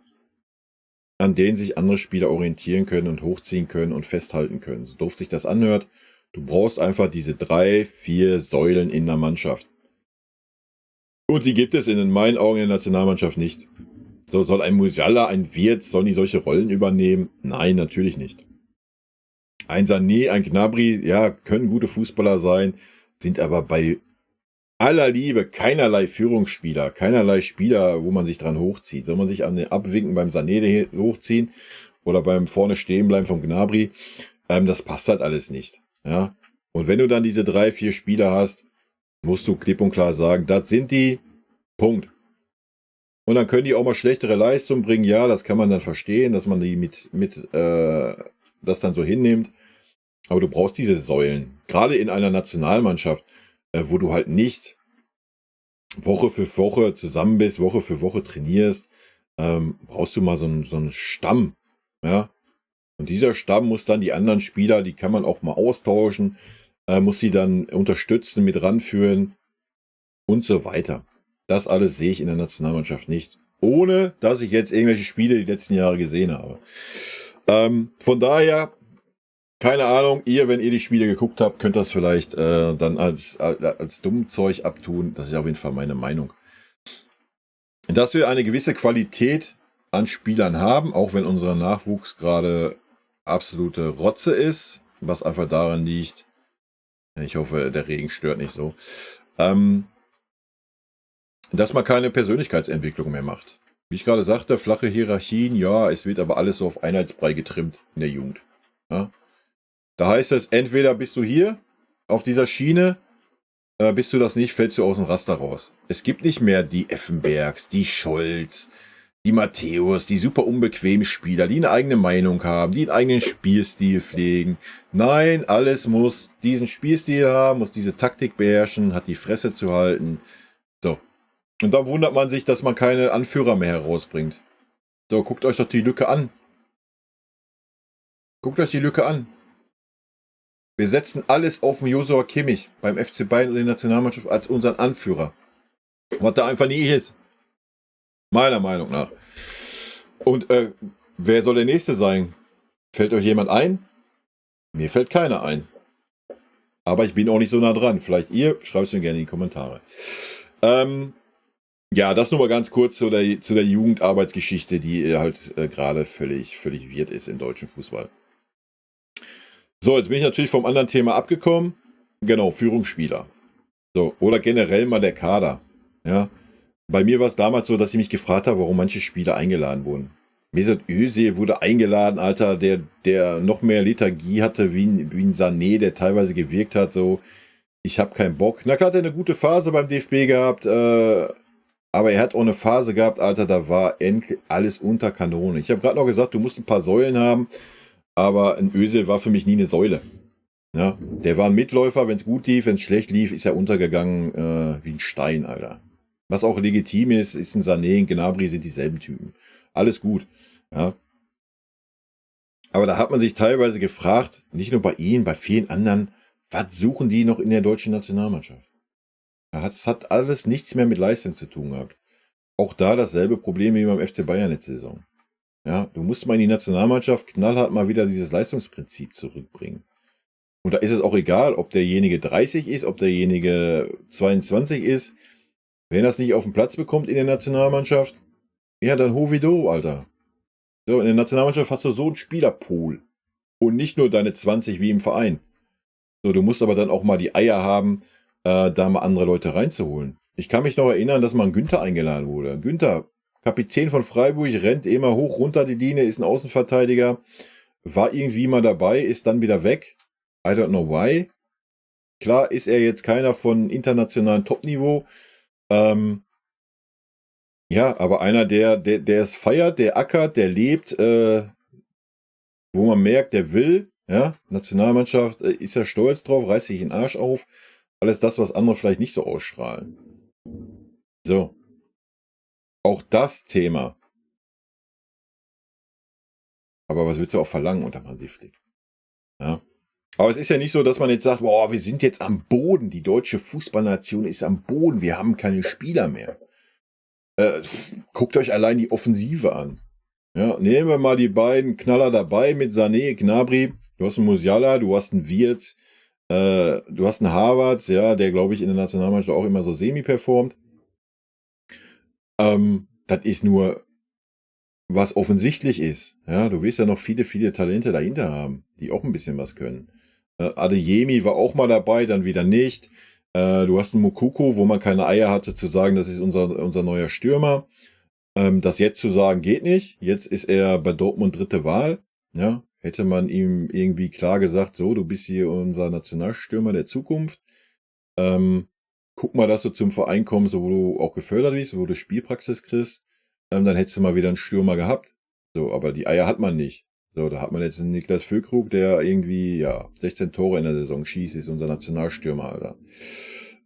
A: an denen sich andere Spieler orientieren können und hochziehen können und festhalten können. So doof sich das anhört. Du brauchst einfach diese 3, 4 Säulen in der Mannschaft. Und die gibt es in meinen Augen in der Nationalmannschaft nicht. So, soll ein Musiala, ein Wirtz, sollen die solche Rollen übernehmen? Nein, natürlich nicht. Ein Sané, ein Gnabry, ja, können gute Fußballer sein, sind aber bei aller Liebe keinerlei Führungsspieler, keinerlei Spieler, wo man sich dran hochzieht. Soll man sich an den Abwinken beim Sané hochziehen oder beim vorne stehen bleiben vom Gnabry? Das passt halt alles nicht. Ja? Und wenn du dann diese 3, 4 Spieler hast, musst du klipp und klar sagen, das sind die, Punkt. Und dann können die auch mal schlechtere Leistungen bringen. Ja, das kann man dann verstehen, dass man die das dann so hinnimmt. Aber du brauchst diese Säulen. Gerade in einer Nationalmannschaft, wo du halt nicht Woche für Woche zusammen bist, Woche für Woche trainierst, brauchst du mal so einen Stamm. Ja? Und dieser Stamm muss dann die anderen Spieler, die kann man auch mal austauschen, muss sie dann unterstützen, mit ranführen und so weiter. Das alles sehe ich in der Nationalmannschaft nicht. Ohne, dass ich jetzt irgendwelche Spiele die letzten Jahre gesehen habe. Von daher, keine Ahnung, wenn ihr die Spiele geguckt habt, könnt das vielleicht dann als dummes Zeug abtun. Das ist auf jeden Fall meine Meinung. Dass wir eine gewisse Qualität an Spielern haben, auch wenn unser Nachwuchs gerade absolute Rotze ist, was einfach daran liegt, ich hoffe, der Regen stört nicht so, dass man keine Persönlichkeitsentwicklung mehr macht. Wie ich gerade sagte, flache Hierarchien, ja, es wird aber alles so auf Einheitsbrei getrimmt in der Jugend. Ja? Da heißt es, entweder bist du hier auf dieser Schiene, bist du das nicht, fällst du aus dem Raster raus. Es gibt nicht mehr die Effenbergs, die Scholz, die Matthäus, die super unbequemen Spieler, die eine eigene Meinung haben, die einen eigenen Spielstil pflegen. Nein, alles muss diesen Spielstil haben, muss diese Taktik beherrschen, hat die Fresse zu halten. So. Und da wundert man sich, dass man keine Anführer mehr herausbringt. So, guckt euch doch die Lücke an. Guckt euch die Lücke an. Wir setzen alles auf den Joshua Kimmich beim FC Bayern und der Nationalmannschaft als unseren Anführer. Was da einfach nie ist. Meiner Meinung nach. Und wer soll der Nächste sein? Fällt euch jemand ein? Mir fällt keiner ein. Aber ich bin auch nicht so nah dran. Vielleicht ihr, schreibt es mir gerne in die Kommentare. Ja, das nur mal ganz kurz zu der Jugendarbeitsgeschichte, die halt gerade völlig weird ist im deutschen Fußball. So, jetzt bin ich natürlich vom anderen Thema abgekommen. Genau, Führungsspieler. So, oder generell mal der Kader. Ja. Bei mir war es damals so, dass ich mich gefragt habe, warum manche Spieler eingeladen wurden. Mesut Özil wurde eingeladen, Alter, der noch mehr Lethargie hatte wie ein Sané, der teilweise gewirkt hat, so, ich habe keinen Bock. Na klar, hat er eine gute Phase beim DFB gehabt, aber er hat auch eine Phase gehabt, Alter, da war endlich alles unter Kanone. Ich habe gerade noch gesagt, du musst ein paar Säulen haben, aber ein Özil war für mich nie eine Säule. Ja, der war ein Mitläufer, wenn es gut lief, wenn es schlecht lief, ist er untergegangen wie ein Stein, Alter. Was auch legitim ist ein Sané, ein Gnabry sind dieselben Typen. Alles gut. Ja. Aber da hat man sich teilweise gefragt, nicht nur bei ihm, bei vielen anderen, was suchen die noch in der deutschen Nationalmannschaft? Es hat alles nichts mehr mit Leistung zu tun gehabt. Auch da dasselbe Problem wie beim FC Bayern letzte Saison. Ja, du musst mal in die Nationalmannschaft knallhart mal wieder dieses Leistungsprinzip zurückbringen. Und da ist es auch egal, ob derjenige 30 ist, ob derjenige 22 ist. Wenn er es nicht auf den Platz bekommt in der Nationalmannschaft, ja, dann Hovido, Alter. So, in der Nationalmannschaft hast du so einen Spielerpool. Und nicht nur deine 20 wie im Verein. So, du musst aber dann auch mal die Eier haben, da mal andere Leute reinzuholen. Ich kann mich noch erinnern, dass mal ein Günther eingeladen wurde. Günther, Kapitän von Freiburg, rennt immer hoch runter die Linie, ist ein Außenverteidiger, war irgendwie mal dabei, ist dann wieder weg. I don't know why. Klar ist er jetzt keiner von internationalen Topniveau. Ja, aber einer, der es feiert, der ackert, der lebt, wo man merkt, der will, ja, Nationalmannschaft, ist ja stolz drauf, reißt sich den Arsch auf. Alles das, was andere vielleicht nicht so ausstrahlen. So. Auch das Thema. Aber was willst du auch verlangen unter Hansi Flick? Ja. Aber es ist ja nicht so, dass man jetzt sagt, boah, wir sind jetzt am Boden, die deutsche Fußballnation ist am Boden, wir haben keine Spieler mehr. Guckt euch allein die Offensive an. Ja, nehmen wir mal die beiden Knaller dabei mit Sané, Gnabry. Du hast einen Musiala, du hast einen Wirtz, du hast einen Havertz, ja, der, glaube ich, in der Nationalmannschaft auch immer so semi performt. Das ist nur, was offensichtlich ist. Ja, du wirst ja noch viele, viele Talente dahinter haben, die auch ein bisschen was können. Adeyemi war auch mal dabei, dann wieder nicht. Du hast einen Mukoko, wo man keine Eier hatte zu sagen, das ist unser neuer Stürmer. Das jetzt zu sagen, geht nicht. Jetzt ist er bei Dortmund dritte Wahl. Ja, hätte man ihm irgendwie klar gesagt, so, du bist hier unser Nationalstürmer der Zukunft. Guck mal, dass du zum Verein kommst, wo du auch gefördert wirst, wo du Spielpraxis kriegst. Dann hättest du mal wieder einen Stürmer gehabt. So, aber die Eier hat man nicht. So, da hat man jetzt einen Niklas Füllkrug, der irgendwie, ja, 16 Tore in der Saison schießt, ist unser Nationalstürmer, Alter.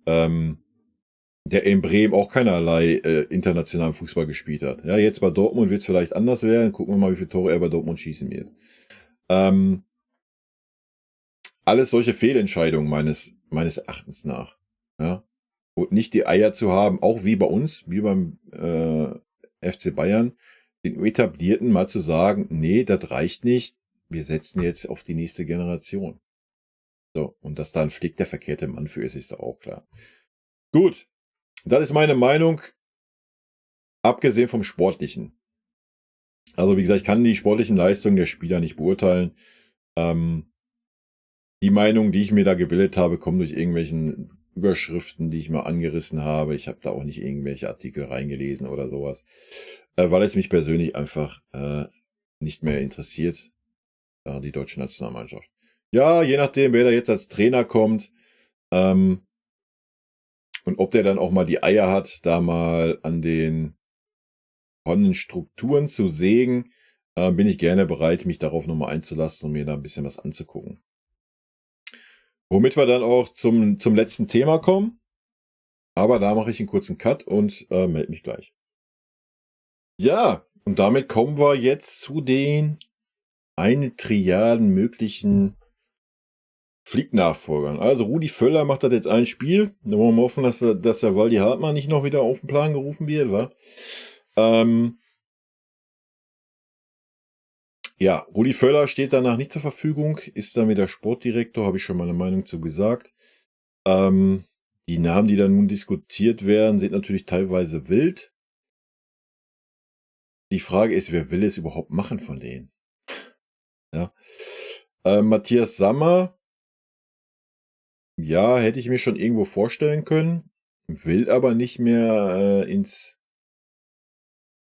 A: Der in Bremen auch keinerlei internationalen Fußball gespielt hat. Ja, jetzt bei Dortmund wird es vielleicht anders werden. Gucken wir mal, wie viele Tore er bei Dortmund schießen wird. Alles solche Fehlentscheidungen meines Erachtens nach. Ja. Und nicht die Eier zu haben, auch wie bei uns, wie beim FC Bayern, den Etablierten mal zu sagen, nee, das reicht nicht, wir setzen jetzt auf die nächste Generation. So, und dass da ein Flick der verkehrte Mann für ist doch auch klar. Gut, das ist meine Meinung, abgesehen vom Sportlichen. Also wie gesagt, ich kann die sportlichen Leistungen der Spieler nicht beurteilen. Die Meinung, die ich mir da gebildet habe, kommt durch irgendwelchen Überschriften, die ich mal angerissen habe. Ich habe da auch nicht irgendwelche Artikel reingelesen oder sowas, weil es mich persönlich einfach nicht mehr interessiert, die deutsche Nationalmannschaft. Ja, je nachdem, wer da jetzt als Trainer kommt und ob der dann auch mal die Eier hat, da mal an den vorhandenen Strukturen zu sägen, bin ich gerne bereit, mich darauf nochmal einzulassen und mir da ein bisschen was anzugucken. Womit wir dann auch zum letzten Thema kommen. Aber da mache ich einen kurzen Cut und melde mich gleich. Ja, und damit kommen wir jetzt zu den eine Triaden möglichen Flick-Nachfolgern. Also Rudi Völler macht das jetzt ein Spiel. Da wollen wir hoffen, dass der Waldi Hartmann nicht noch wieder auf den Plan gerufen wird, wa? Ja, Rudi Völler steht danach nicht zur Verfügung, ist dann wieder Sportdirektor, habe ich schon meine Meinung zu gesagt. Die Namen, die da nun diskutiert werden, sind natürlich teilweise wild. Die Frage ist, wer will es überhaupt machen von denen? Ja. Matthias Sammer, ja, hätte ich mir schon irgendwo vorstellen können, will aber nicht mehr ins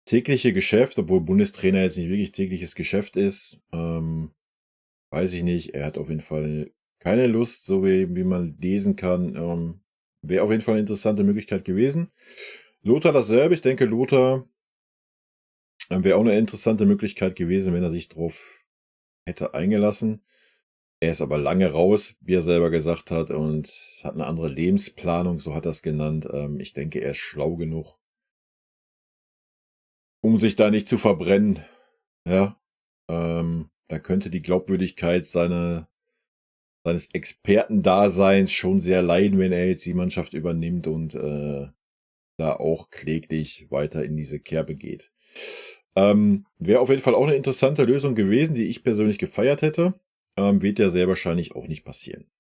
A: tägliche Geschäft, obwohl Bundestrainer jetzt nicht wirklich tägliches Geschäft ist. Weiß ich nicht. Er hat auf jeden Fall keine Lust, so wie man lesen kann. Wäre auf jeden Fall eine interessante Möglichkeit gewesen. Lothar dasselbe. Ich denke, Lothar wäre auch eine interessante Möglichkeit gewesen, wenn er sich drauf hätte eingelassen. Er ist aber lange raus, wie er selber gesagt hat, und hat eine andere Lebensplanung, so hat er es genannt. Ich denke, er ist schlau genug, um sich da nicht zu verbrennen. Ja, da könnte die Glaubwürdigkeit seines Expertendaseins schon sehr leiden, wenn er jetzt die Mannschaft übernimmt und da auch kläglich weiter in diese Kerbe geht. Wäre auf jeden Fall auch eine interessante Lösung gewesen, die ich persönlich gefeiert hätte. Wird ja sehr wahrscheinlich auch nicht passieren.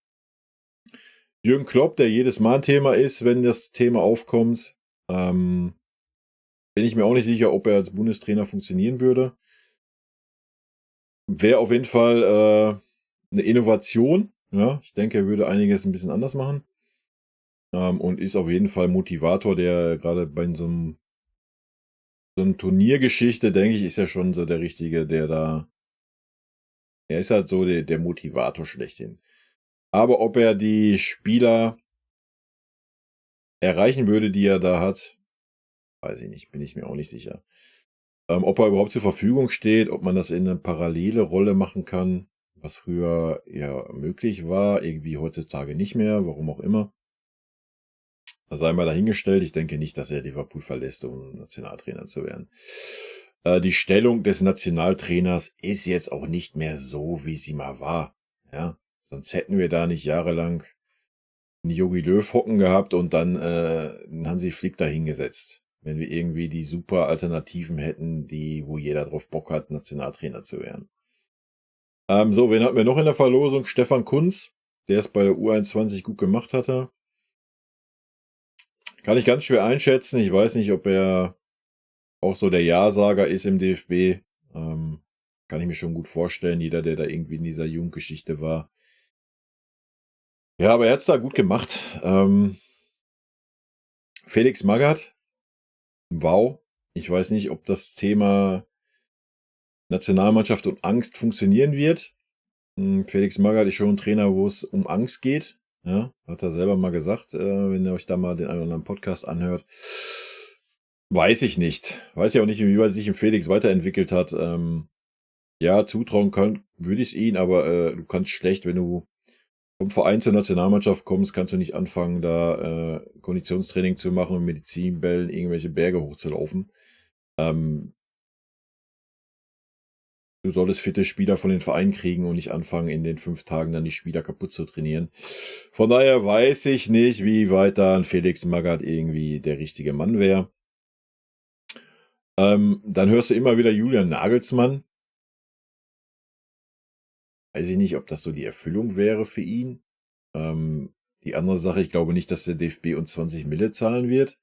A: Jürgen Klopp, der jedes Mal ein Thema ist, wenn das Thema aufkommt, bin ich mir auch nicht sicher, ob er als Bundestrainer funktionieren würde. Wäre auf jeden Fall eine Innovation. Ja, ich denke, er würde einiges ein bisschen anders machen. Und ist auf jeden Fall Motivator, der gerade bei so einem Turniergeschichte, denke ich, ist ja schon so der Richtige, er ist halt so der Motivator schlechthin. Aber ob er die Spieler erreichen würde, die er da hat, weiß ich nicht, bin ich mir auch nicht sicher. Ob er überhaupt zur Verfügung steht, ob man das in eine parallele Rolle machen kann, was früher ja möglich war, irgendwie heutzutage nicht mehr, warum auch immer. Da sei mal dahingestellt. Ich denke nicht, dass er Liverpool verlässt, um Nationaltrainer zu werden. Die Stellung des Nationaltrainers ist jetzt auch nicht mehr so, wie sie mal war. Ja, sonst hätten wir da nicht jahrelang einen Jogi Löw hocken gehabt und dann einen Hansi Flick dahingesetzt. Wenn wir irgendwie die super Alternativen hätten, wo jeder drauf Bock hat, Nationaltrainer zu werden. So, wen hatten wir noch in der Verlosung? Stefan Kunz, der es bei der U21 gut gemacht hatte. Kann ich ganz schwer einschätzen. Ich weiß nicht, ob er auch so der Ja-Sager ist im DFB. Kann ich mir schon gut vorstellen, jeder, der da irgendwie in dieser Jugendgeschichte war. Ja, aber er hat's da gut gemacht. Felix Magath, wow. Ich weiß nicht, ob das Thema Nationalmannschaft und Angst funktionieren wird. Felix Magath ist schon ein Trainer, wo es um Angst geht. Ja, hat er selber mal gesagt, wenn ihr euch da mal den einen oder anderen Podcast anhört. Weiß ich nicht. Weiß ja auch nicht, inwieweit sich im Felix weiterentwickelt hat. Ja, zutrauen würde ich es ihm, aber du kannst schlecht, wenn du vom Verein zur Nationalmannschaft kommst, kannst du nicht anfangen, da Konditionstraining zu machen und Medizinbällen irgendwelche Berge hochzulaufen. Du solltest fitte Spieler von den Vereinen kriegen und nicht anfangen, in den 5 Tagen dann die Spieler kaputt zu trainieren. Von daher weiß ich nicht, wie weit da ein Felix Magath irgendwie der richtige Mann wäre. Dann hörst du immer wieder Julian Nagelsmann. Weiß ich nicht, ob das so die Erfüllung wäre für ihn. Die andere Sache, ich glaube nicht, dass der DFB uns 20 Mille zahlen wird.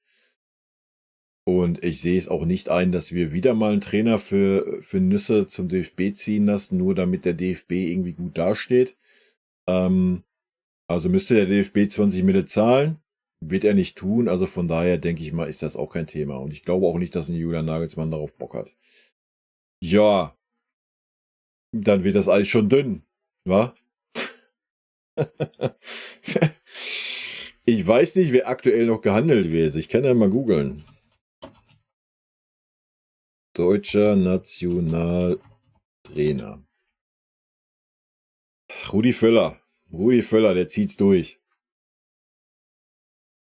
A: Und ich sehe es auch nicht ein, dass wir wieder mal einen Trainer für Nüsse zum DFB ziehen lassen, nur damit der DFB irgendwie gut dasteht. Also müsste der DFB 20 Mille zahlen, wird er nicht tun. Also von daher denke ich mal, ist das auch kein Thema. Und ich glaube auch nicht, dass ein Julian Nagelsmann darauf Bock hat. Ja, dann wird das alles schon dünn, wa? Ich weiß nicht, wer aktuell noch gehandelt wird. Ich kann ja mal googeln. Deutscher Nationaltrainer. Rudi Völler. Rudi Völler, der zieht's durch.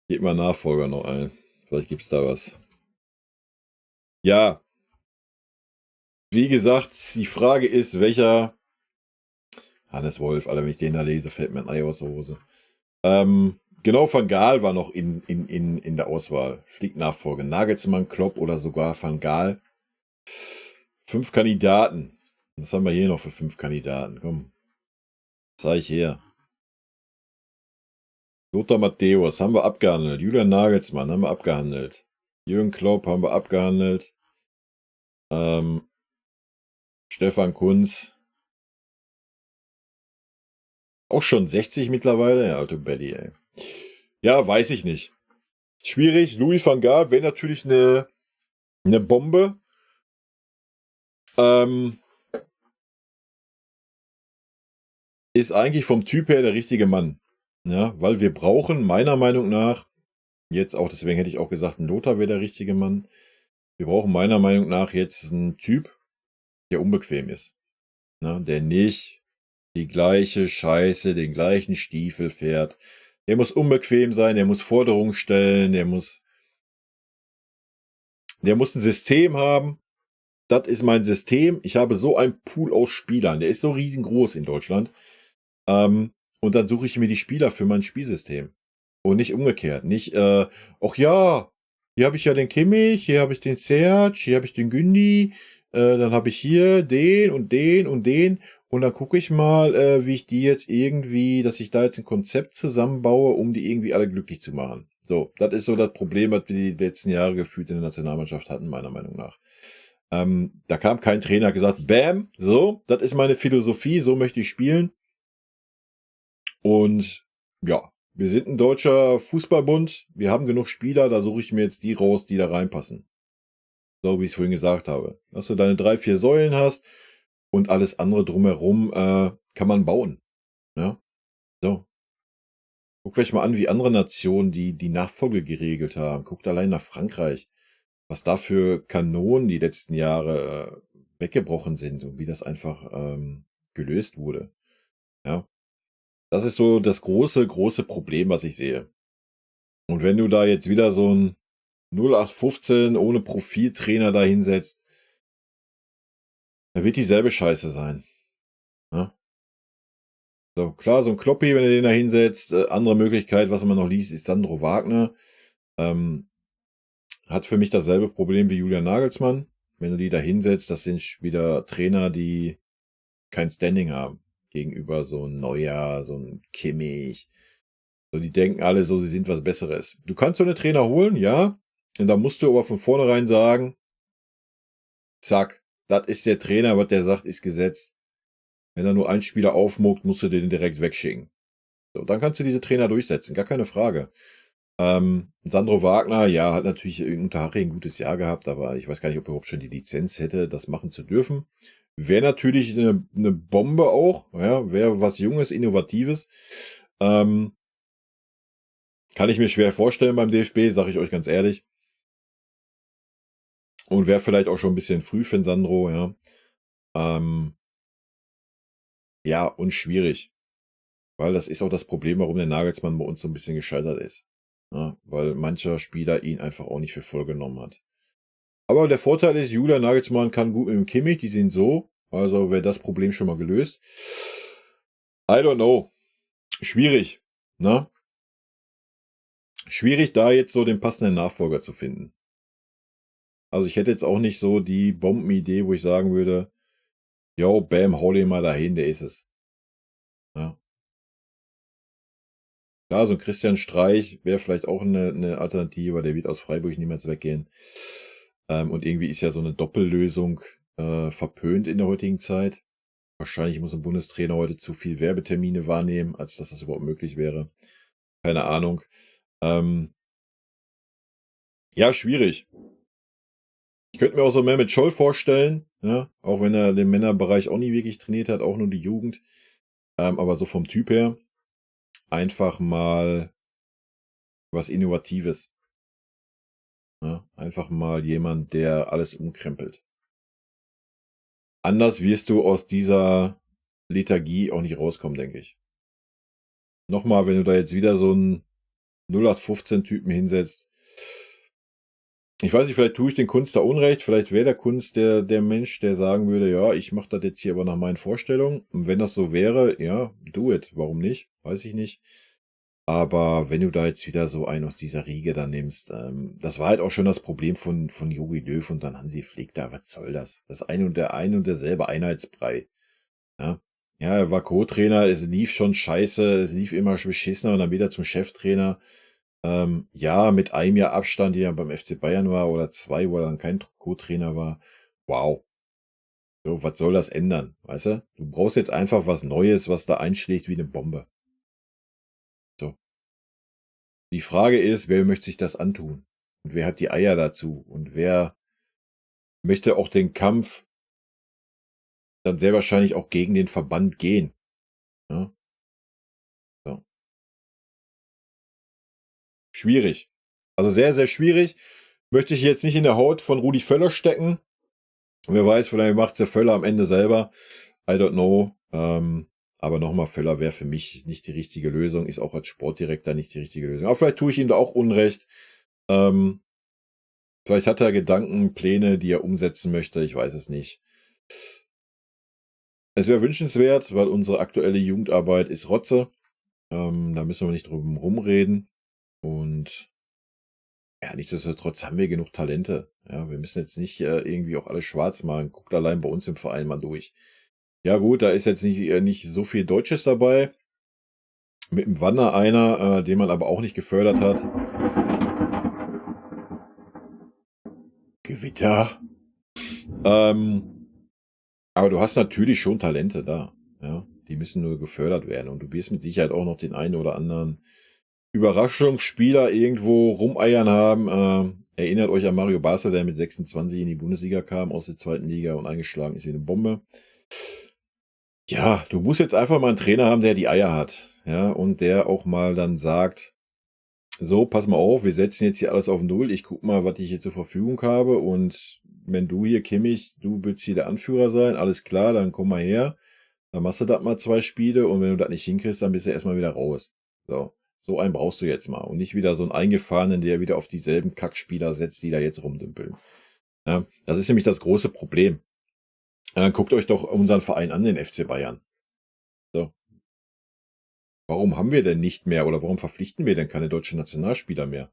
A: Gebt mal Nachfolger noch ein. Vielleicht gibt's da was. Ja. Wie gesagt, die Frage ist, welcher Hannes Wolf, Alter, wenn ich den da lese, fällt mir ein Ei aus der Hose. Genau, Van Gaal war noch in der Auswahl. Fliegt Nachfolge. Nagelsmann, Klopp oder sogar Van Gaal. 5 Kandidaten. Was haben wir hier noch für 5 Kandidaten? Komm. Zeig ich her. Lothar Matthäus haben wir abgehandelt. Julian Nagelsmann haben wir abgehandelt. Jürgen Klopp haben wir abgehandelt. Stefan Kunz. Auch schon 60 mittlerweile. Ja, alte Belly, ey. Ja, weiß ich nicht. Schwierig. Louis van Gaal wäre natürlich eine Bombe. Ist eigentlich vom Typ her der richtige Mann. Ja, weil wir brauchen meiner Meinung nach, jetzt auch, deswegen hätte ich auch gesagt, ein Lothar wäre der richtige Mann. Wir brauchen meiner Meinung nach jetzt einen Typ, der unbequem ist. Ne? Der nicht die gleiche Scheiße, den gleichen Stiefel fährt. Der muss unbequem sein, der muss Forderungen stellen, der muss ein System haben. Das ist mein System. Ich habe so einen Pool aus Spielern, der ist so riesengroß in Deutschland. Und dann suche ich mir die Spieler für mein Spielsystem. Und nicht umgekehrt. Nicht, ach ja, hier habe ich ja den Kimmich, hier habe ich den Serge, hier habe ich den Gündi, dann habe ich hier den und den und den. Und dann gucke ich mal, wie ich die jetzt irgendwie, dass ich da jetzt ein Konzept zusammenbaue, um die irgendwie alle glücklich zu machen. So, das ist so das Problem, was wir die letzten Jahre gefühlt in der Nationalmannschaft hatten, meiner Meinung nach. Da kam kein Trainer, gesagt, bam, so, das ist meine Philosophie, so möchte ich spielen. Und ja, wir sind ein deutscher Fußballbund, wir haben genug Spieler, da suche ich mir jetzt die raus, die da reinpassen. So wie ich es vorhin gesagt habe. Dass du deine 3, 4 Säulen hast und alles andere drumherum kann man bauen. Ja, so. Guckt euch mal an, wie andere Nationen die Nachfolge geregelt haben. Guckt allein nach Frankreich, was da für Kanonen die letzten Jahre weggebrochen sind und wie das einfach gelöst wurde. Ja, das ist so das große, große Problem, was ich sehe. Und wenn du da jetzt wieder so ein 0815 ohne Profiltrainer da hinsetzt, dann wird dieselbe Scheiße sein. Ja? So, klar, so ein Kloppi, wenn du den da hinsetzt, andere Möglichkeit, was man noch liest, ist Sandro Wagner. Hat für mich dasselbe Problem wie Julian Nagelsmann. Wenn du die da hinsetzt, das sind wieder Trainer, die kein Standing haben gegenüber so ein Neuer, so ein Kimmich. So, die denken alle so, sie sind was Besseres. Du kannst so eine Trainer holen, ja. Und da musst du aber von vornherein sagen, Zack. Das ist der Trainer, was der sagt, ist Gesetz. Wenn er nur einen Spieler aufmuckt, musst du den direkt wegschicken. So, dann kannst du diese Trainer durchsetzen, gar keine Frage. Sandro Wagner, ja, hat natürlich in Unterhaching ein gutes Jahr gehabt, aber ich weiß gar nicht, ob er überhaupt schon die Lizenz hätte, das machen zu dürfen. Wäre natürlich eine Bombe auch, ja, wäre was Junges, Innovatives. Kann ich mir schwer vorstellen beim DFB, sage ich euch ganz ehrlich. Und wäre vielleicht auch schon ein bisschen früh für den Sandro, ja. Ja, und schwierig. Weil das ist auch das Problem, warum der Nagelsmann bei uns so ein bisschen gescheitert ist. Ja, weil mancher Spieler ihn einfach auch nicht für voll genommen hat. Aber der Vorteil ist, Julian Nagelsmann kann gut mit dem Kimmich, die sind so. Also wäre das Problem schon mal gelöst. I don't know. Schwierig, ne? Schwierig, da jetzt so den passenden Nachfolger zu finden. Also ich hätte jetzt auch nicht so die Bombenidee, wo ich sagen würde, yo, bam, hau den mal dahin, der ist es. Ja. Klar, so ein Christian Streich wäre vielleicht auch eine Alternative, der wird aus Freiburg niemals weggehen. Und irgendwie ist ja so eine Doppellösung verpönt in der heutigen Zeit. Wahrscheinlich muss ein Bundestrainer heute zu viel Werbetermine wahrnehmen, als dass das überhaupt möglich wäre. Keine Ahnung. Ja, schwierig. Ich könnte mir auch so Mehmet Scholl vorstellen, ja, auch wenn er den Männerbereich auch nie wirklich trainiert hat, auch nur die Jugend. Aber so vom Typ her einfach mal was Innovatives. Ja, einfach mal jemand, der alles umkrempelt. Anders wirst du aus dieser Lethargie auch nicht rauskommen, denke ich. Nochmal, wenn du da jetzt wieder so einen 0815-Typen hinsetzt. Ich weiß nicht, vielleicht tue ich den Kunst da Unrecht. Vielleicht wäre der Kunst der Mensch, der sagen würde, ja, ich mache das jetzt hier aber nach meinen Vorstellungen. Und wenn das so wäre, ja, do it. Warum nicht? Weiß ich nicht. Aber wenn du da jetzt wieder so einen aus dieser Riege da nimmst, das war halt auch schon das Problem von Jogi Löw und dann Hansi Flick da. Was soll das? Das eine und derselbe Einheitsbrei. Ja, ja, er war Co-Trainer, es lief schon scheiße, es lief immer beschissener und dann wieder zum Cheftrainer. Ja, mit einem Jahr Abstand, die er beim FC Bayern war, oder 2, wo er dann kein Co-Trainer war. Wow. So, was soll das ändern? Weißt du? Du brauchst jetzt einfach was Neues, was da einschlägt wie eine Bombe. So. Die Frage ist, wer möchte sich das antun? Und wer hat die Eier dazu? Und wer möchte auch den Kampf dann sehr wahrscheinlich auch gegen den Verband gehen? Ja? So. Schwierig. Also sehr, sehr schwierig. Möchte ich jetzt nicht in der Haut von Rudi Völler stecken. Wer weiß, vielleicht macht der Völler am Ende selber. I don't know. Aber nochmal, Völler wäre für mich nicht die richtige Lösung. Ist auch als Sportdirektor nicht die richtige Lösung. Aber vielleicht tue ich ihm da auch Unrecht. Vielleicht hat er Gedanken, Pläne, die er umsetzen möchte. Ich weiß es nicht. Es wäre wünschenswert, weil unsere aktuelle Jugendarbeit ist Rotze. Da müssen wir nicht drum rumreden. Und ja, nichtsdestotrotz haben wir genug Talente. Ja, wir müssen jetzt nicht irgendwie auch alles schwarz malen. Guckt allein bei uns im Verein mal durch. Ja gut, da ist jetzt nicht so viel Deutsches dabei. Mit dem Wanner einer, den man aber auch nicht gefördert hat. Gewitter. Aber du hast natürlich schon Talente da. Ja, die müssen nur gefördert werden. Und du wirst mit Sicherheit auch noch den einen oder anderen Überraschungsspieler irgendwo rumeiern haben. Erinnert euch an Mario Basler, der mit 26 in die Bundesliga kam, aus der 2. Liga und eingeschlagen ist wie eine Bombe. Ja, du musst jetzt einfach mal einen Trainer haben, der die Eier hat. Ja, und der auch mal dann sagt, so, pass mal auf, wir setzen jetzt hier alles auf Null. Ich guck mal, was ich hier zur Verfügung habe. Und wenn du hier, Kimmich, du willst hier der Anführer sein, alles klar, dann komm mal her. Dann machst du das mal 2 Spiele und wenn du das nicht hinkriegst, dann bist du erstmal wieder raus. So einen brauchst du jetzt mal. Und nicht wieder so einen eingefahrenen, der wieder auf dieselben Kackspieler setzt, die da jetzt rumdümpeln. Ja, das ist nämlich das große Problem. Guckt euch doch unseren Verein an, den FC Bayern. So. Warum haben wir denn nicht mehr oder warum verpflichten wir denn keine deutschen Nationalspieler mehr?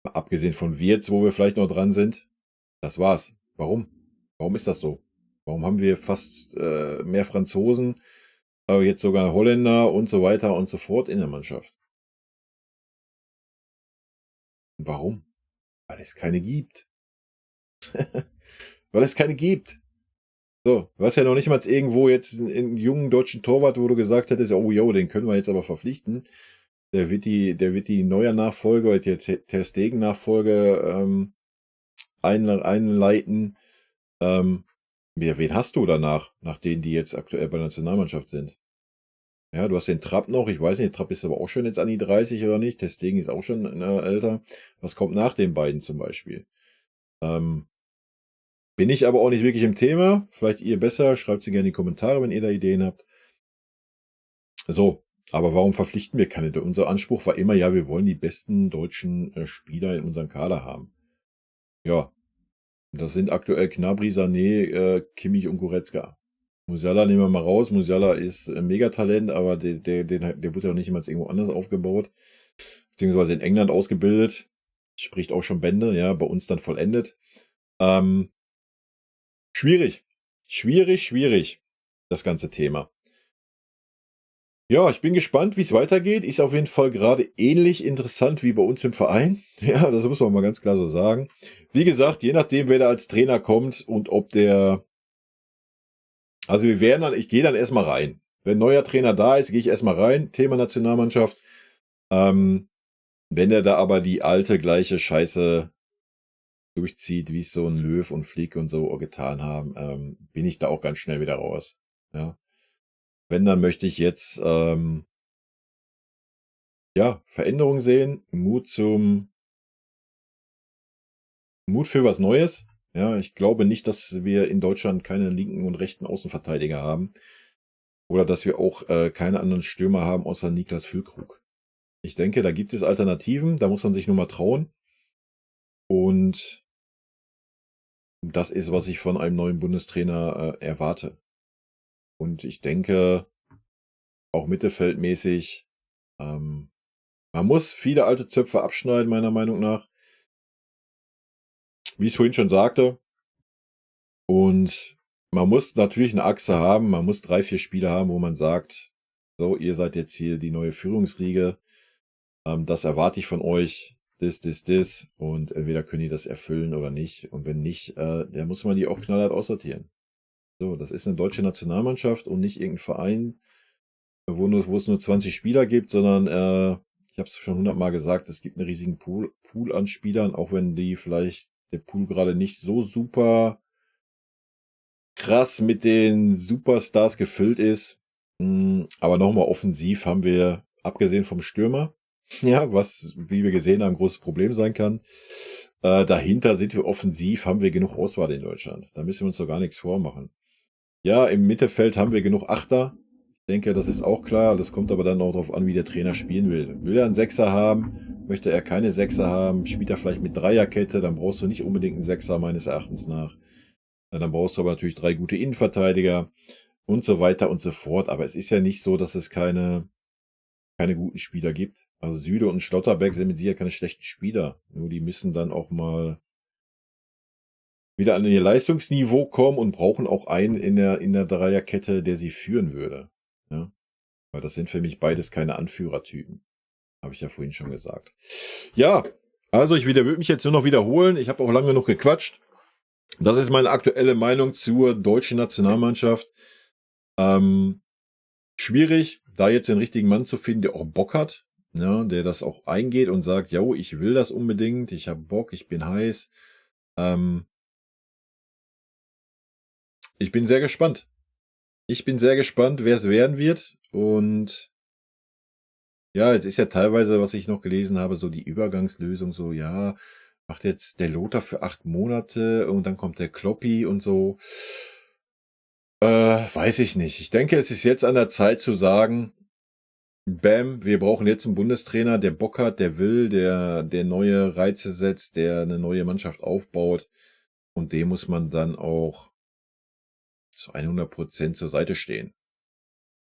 A: Mal abgesehen von Wirtz, wo wir vielleicht noch dran sind. Das war's. Warum? Warum ist das so? Warum haben wir fast mehr Franzosen, aber jetzt sogar Holländer und so weiter und so fort in der Mannschaft? Warum? Weil es keine gibt. Weil es keine gibt. So, du hast ja noch nicht mal irgendwo jetzt einen jungen deutschen Torwart, wo du gesagt hättest, oh jo, den können wir jetzt aber verpflichten. Der wird die neue Nachfolge oder die Ter Stegen-Nachfolge einleiten. Wen hast du danach, nach denen, die jetzt aktuell bei der Nationalmannschaft sind? Ja, du hast den Trapp noch, ich weiß nicht, Trapp ist aber auch schon jetzt an die 30 oder nicht. Ter Stegen ist auch schon älter. Was kommt nach den beiden zum Beispiel? Ähm, Bin ich aber auch nicht wirklich im Thema. Vielleicht ihr besser. Schreibt sie gerne in die Kommentare, wenn ihr da Ideen habt. So, aber warum verpflichten wir keine? Unser Anspruch war immer, ja, wir wollen die besten deutschen Spieler in unserem Kader haben. Ja, das sind aktuell Gnabry, Sané, Kimmich und Goretzka. Musiala nehmen wir mal raus. Musiala ist ein Megatalent, aber der wird ja auch nicht jemals irgendwo anders aufgebaut. Beziehungsweise in England ausgebildet. Spricht auch schon Bände, ja, bei uns dann vollendet. Schwierig. Schwierig, das ganze Thema. Ja, ich bin gespannt, wie es weitergeht. Ist auf jeden Fall gerade ähnlich interessant wie bei uns im Verein. Ja, das muss man mal ganz klar so sagen. Wie gesagt, je nachdem, wer da als Trainer kommt und ob der. Also ich gehe dann erstmal rein. Wenn ein neuer Trainer da ist, gehe ich erstmal rein. Thema Nationalmannschaft. Wenn er da aber die alte gleiche Scheiße durchzieht, wie es so ein Löw und Flick und so getan haben, bin ich da auch ganz schnell wieder raus. Ja. Wenn, dann möchte ich jetzt Veränderung sehen, Mut für was Neues. Ja, ich glaube nicht, dass wir in Deutschland keine linken und rechten Außenverteidiger haben. Oder dass wir auch keine anderen Stürmer haben, außer Niklas Füllkrug. Ich denke, da gibt es Alternativen, da muss man sich nur mal trauen. Und das ist, was ich von einem neuen Bundestrainer erwarte. Und ich denke, auch mittelfeldmäßig, man muss viele alte Zöpfe abschneiden, meiner Meinung nach. Wie ich es vorhin schon sagte. Und man muss natürlich eine Achse haben. Man muss 3, 4 Spieler haben, wo man sagt, so, ihr seid jetzt hier die neue Führungsriege. Das erwarte ich von euch. Das. Und entweder können die das erfüllen oder nicht. Und wenn nicht, dann muss man die auch knallhart aussortieren. So, das ist eine deutsche Nationalmannschaft und nicht irgendein Verein, wo es nur 20 Spieler gibt, sondern ich habe es schon 100-mal gesagt, es gibt einen riesigen Pool an Spielern, auch wenn der Pool gerade nicht so super krass mit den Superstars gefüllt ist. Aber nochmal offensiv haben wir, abgesehen vom Stürmer, ja, was, wie wir gesehen haben, ein großes Problem sein kann. Dahinter sind wir offensiv, haben wir genug Auswahl in Deutschland. Da müssen wir uns doch gar nichts vormachen. Ja, im Mittelfeld haben wir genug Achter. Ich denke, das ist auch klar. Das kommt aber dann auch darauf an, wie der Trainer spielen will. Will er einen Sechser haben? Möchte er keine Sechser haben? Spielt er vielleicht mit Dreierkette? Dann brauchst du nicht unbedingt einen Sechser, meines Erachtens nach. Dann brauchst du aber natürlich 3 gute Innenverteidiger und so weiter und so fort. Aber es ist ja nicht so, dass es keine guten Spieler gibt. Also Süle und Schlotterbeck sind mit sicher keine schlechten Spieler. Nur die müssen dann auch mal wieder an ihr Leistungsniveau kommen und brauchen auch einen in der Dreierkette, der sie führen würde. Ja? Weil das sind für mich beides keine Anführertypen. Habe ich ja vorhin schon gesagt. Ja, also ich würde mich jetzt nur noch wiederholen. Ich habe auch lange genug gequatscht. Das ist meine aktuelle Meinung zur deutschen Nationalmannschaft. Schwierig, da jetzt den richtigen Mann zu finden, der auch Bock hat, ja, der das auch eingeht und sagt, jo, ich will das unbedingt, ich habe Bock, ich bin heiß. Ich bin sehr gespannt. Wer es werden wird. Und ja, jetzt ist ja teilweise, was ich noch gelesen habe, so die Übergangslösung, so, ja, macht jetzt der Lothar für 8 Monate und dann kommt der Kloppi und so. Weiß ich nicht. Ich denke, es ist jetzt an der Zeit zu sagen, bam, wir brauchen jetzt einen Bundestrainer, der Bock hat, der will, der neue Reize setzt, der eine neue Mannschaft aufbaut. Und dem muss man dann auch zu 100% zur Seite stehen.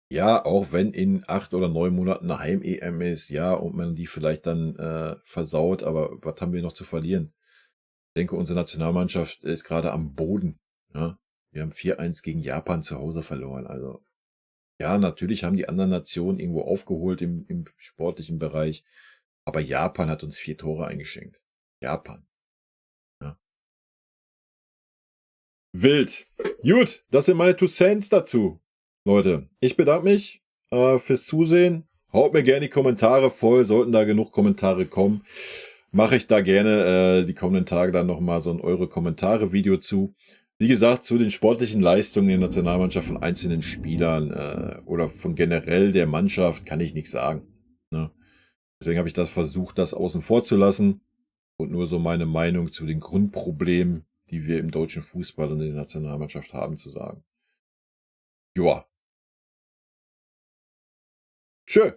A: Ja, auch wenn in 8 oder 9 Monaten eine Heim-EM ist, ja, und man die vielleicht dann versaut, aber was haben wir noch zu verlieren? Ich denke, unsere Nationalmannschaft ist gerade am Boden. Ja? Wir haben 4-1 gegen Japan zu Hause verloren. Also ja, natürlich haben die anderen Nationen irgendwo aufgeholt im sportlichen Bereich, aber Japan hat uns 4 Tore eingeschenkt. Japan. Ja. Wild. Gut, das sind meine 2 Cents dazu. Leute, ich bedanke mich fürs Zusehen. Haut mir gerne die Kommentare voll. Sollten da genug Kommentare kommen, mache ich da gerne die kommenden Tage dann nochmal so ein Eure-Kommentare-Video zu. Wie gesagt, zu den sportlichen Leistungen in der Nationalmannschaft von einzelnen Spielern oder von generell der Mannschaft kann ich nichts sagen. Ne? Deswegen habe ich das versucht, das außen vor zu lassen und nur so meine Meinung zu den Grundproblemen, die wir im deutschen Fußball und in der Nationalmannschaft haben, zu sagen. Joa. Tschö.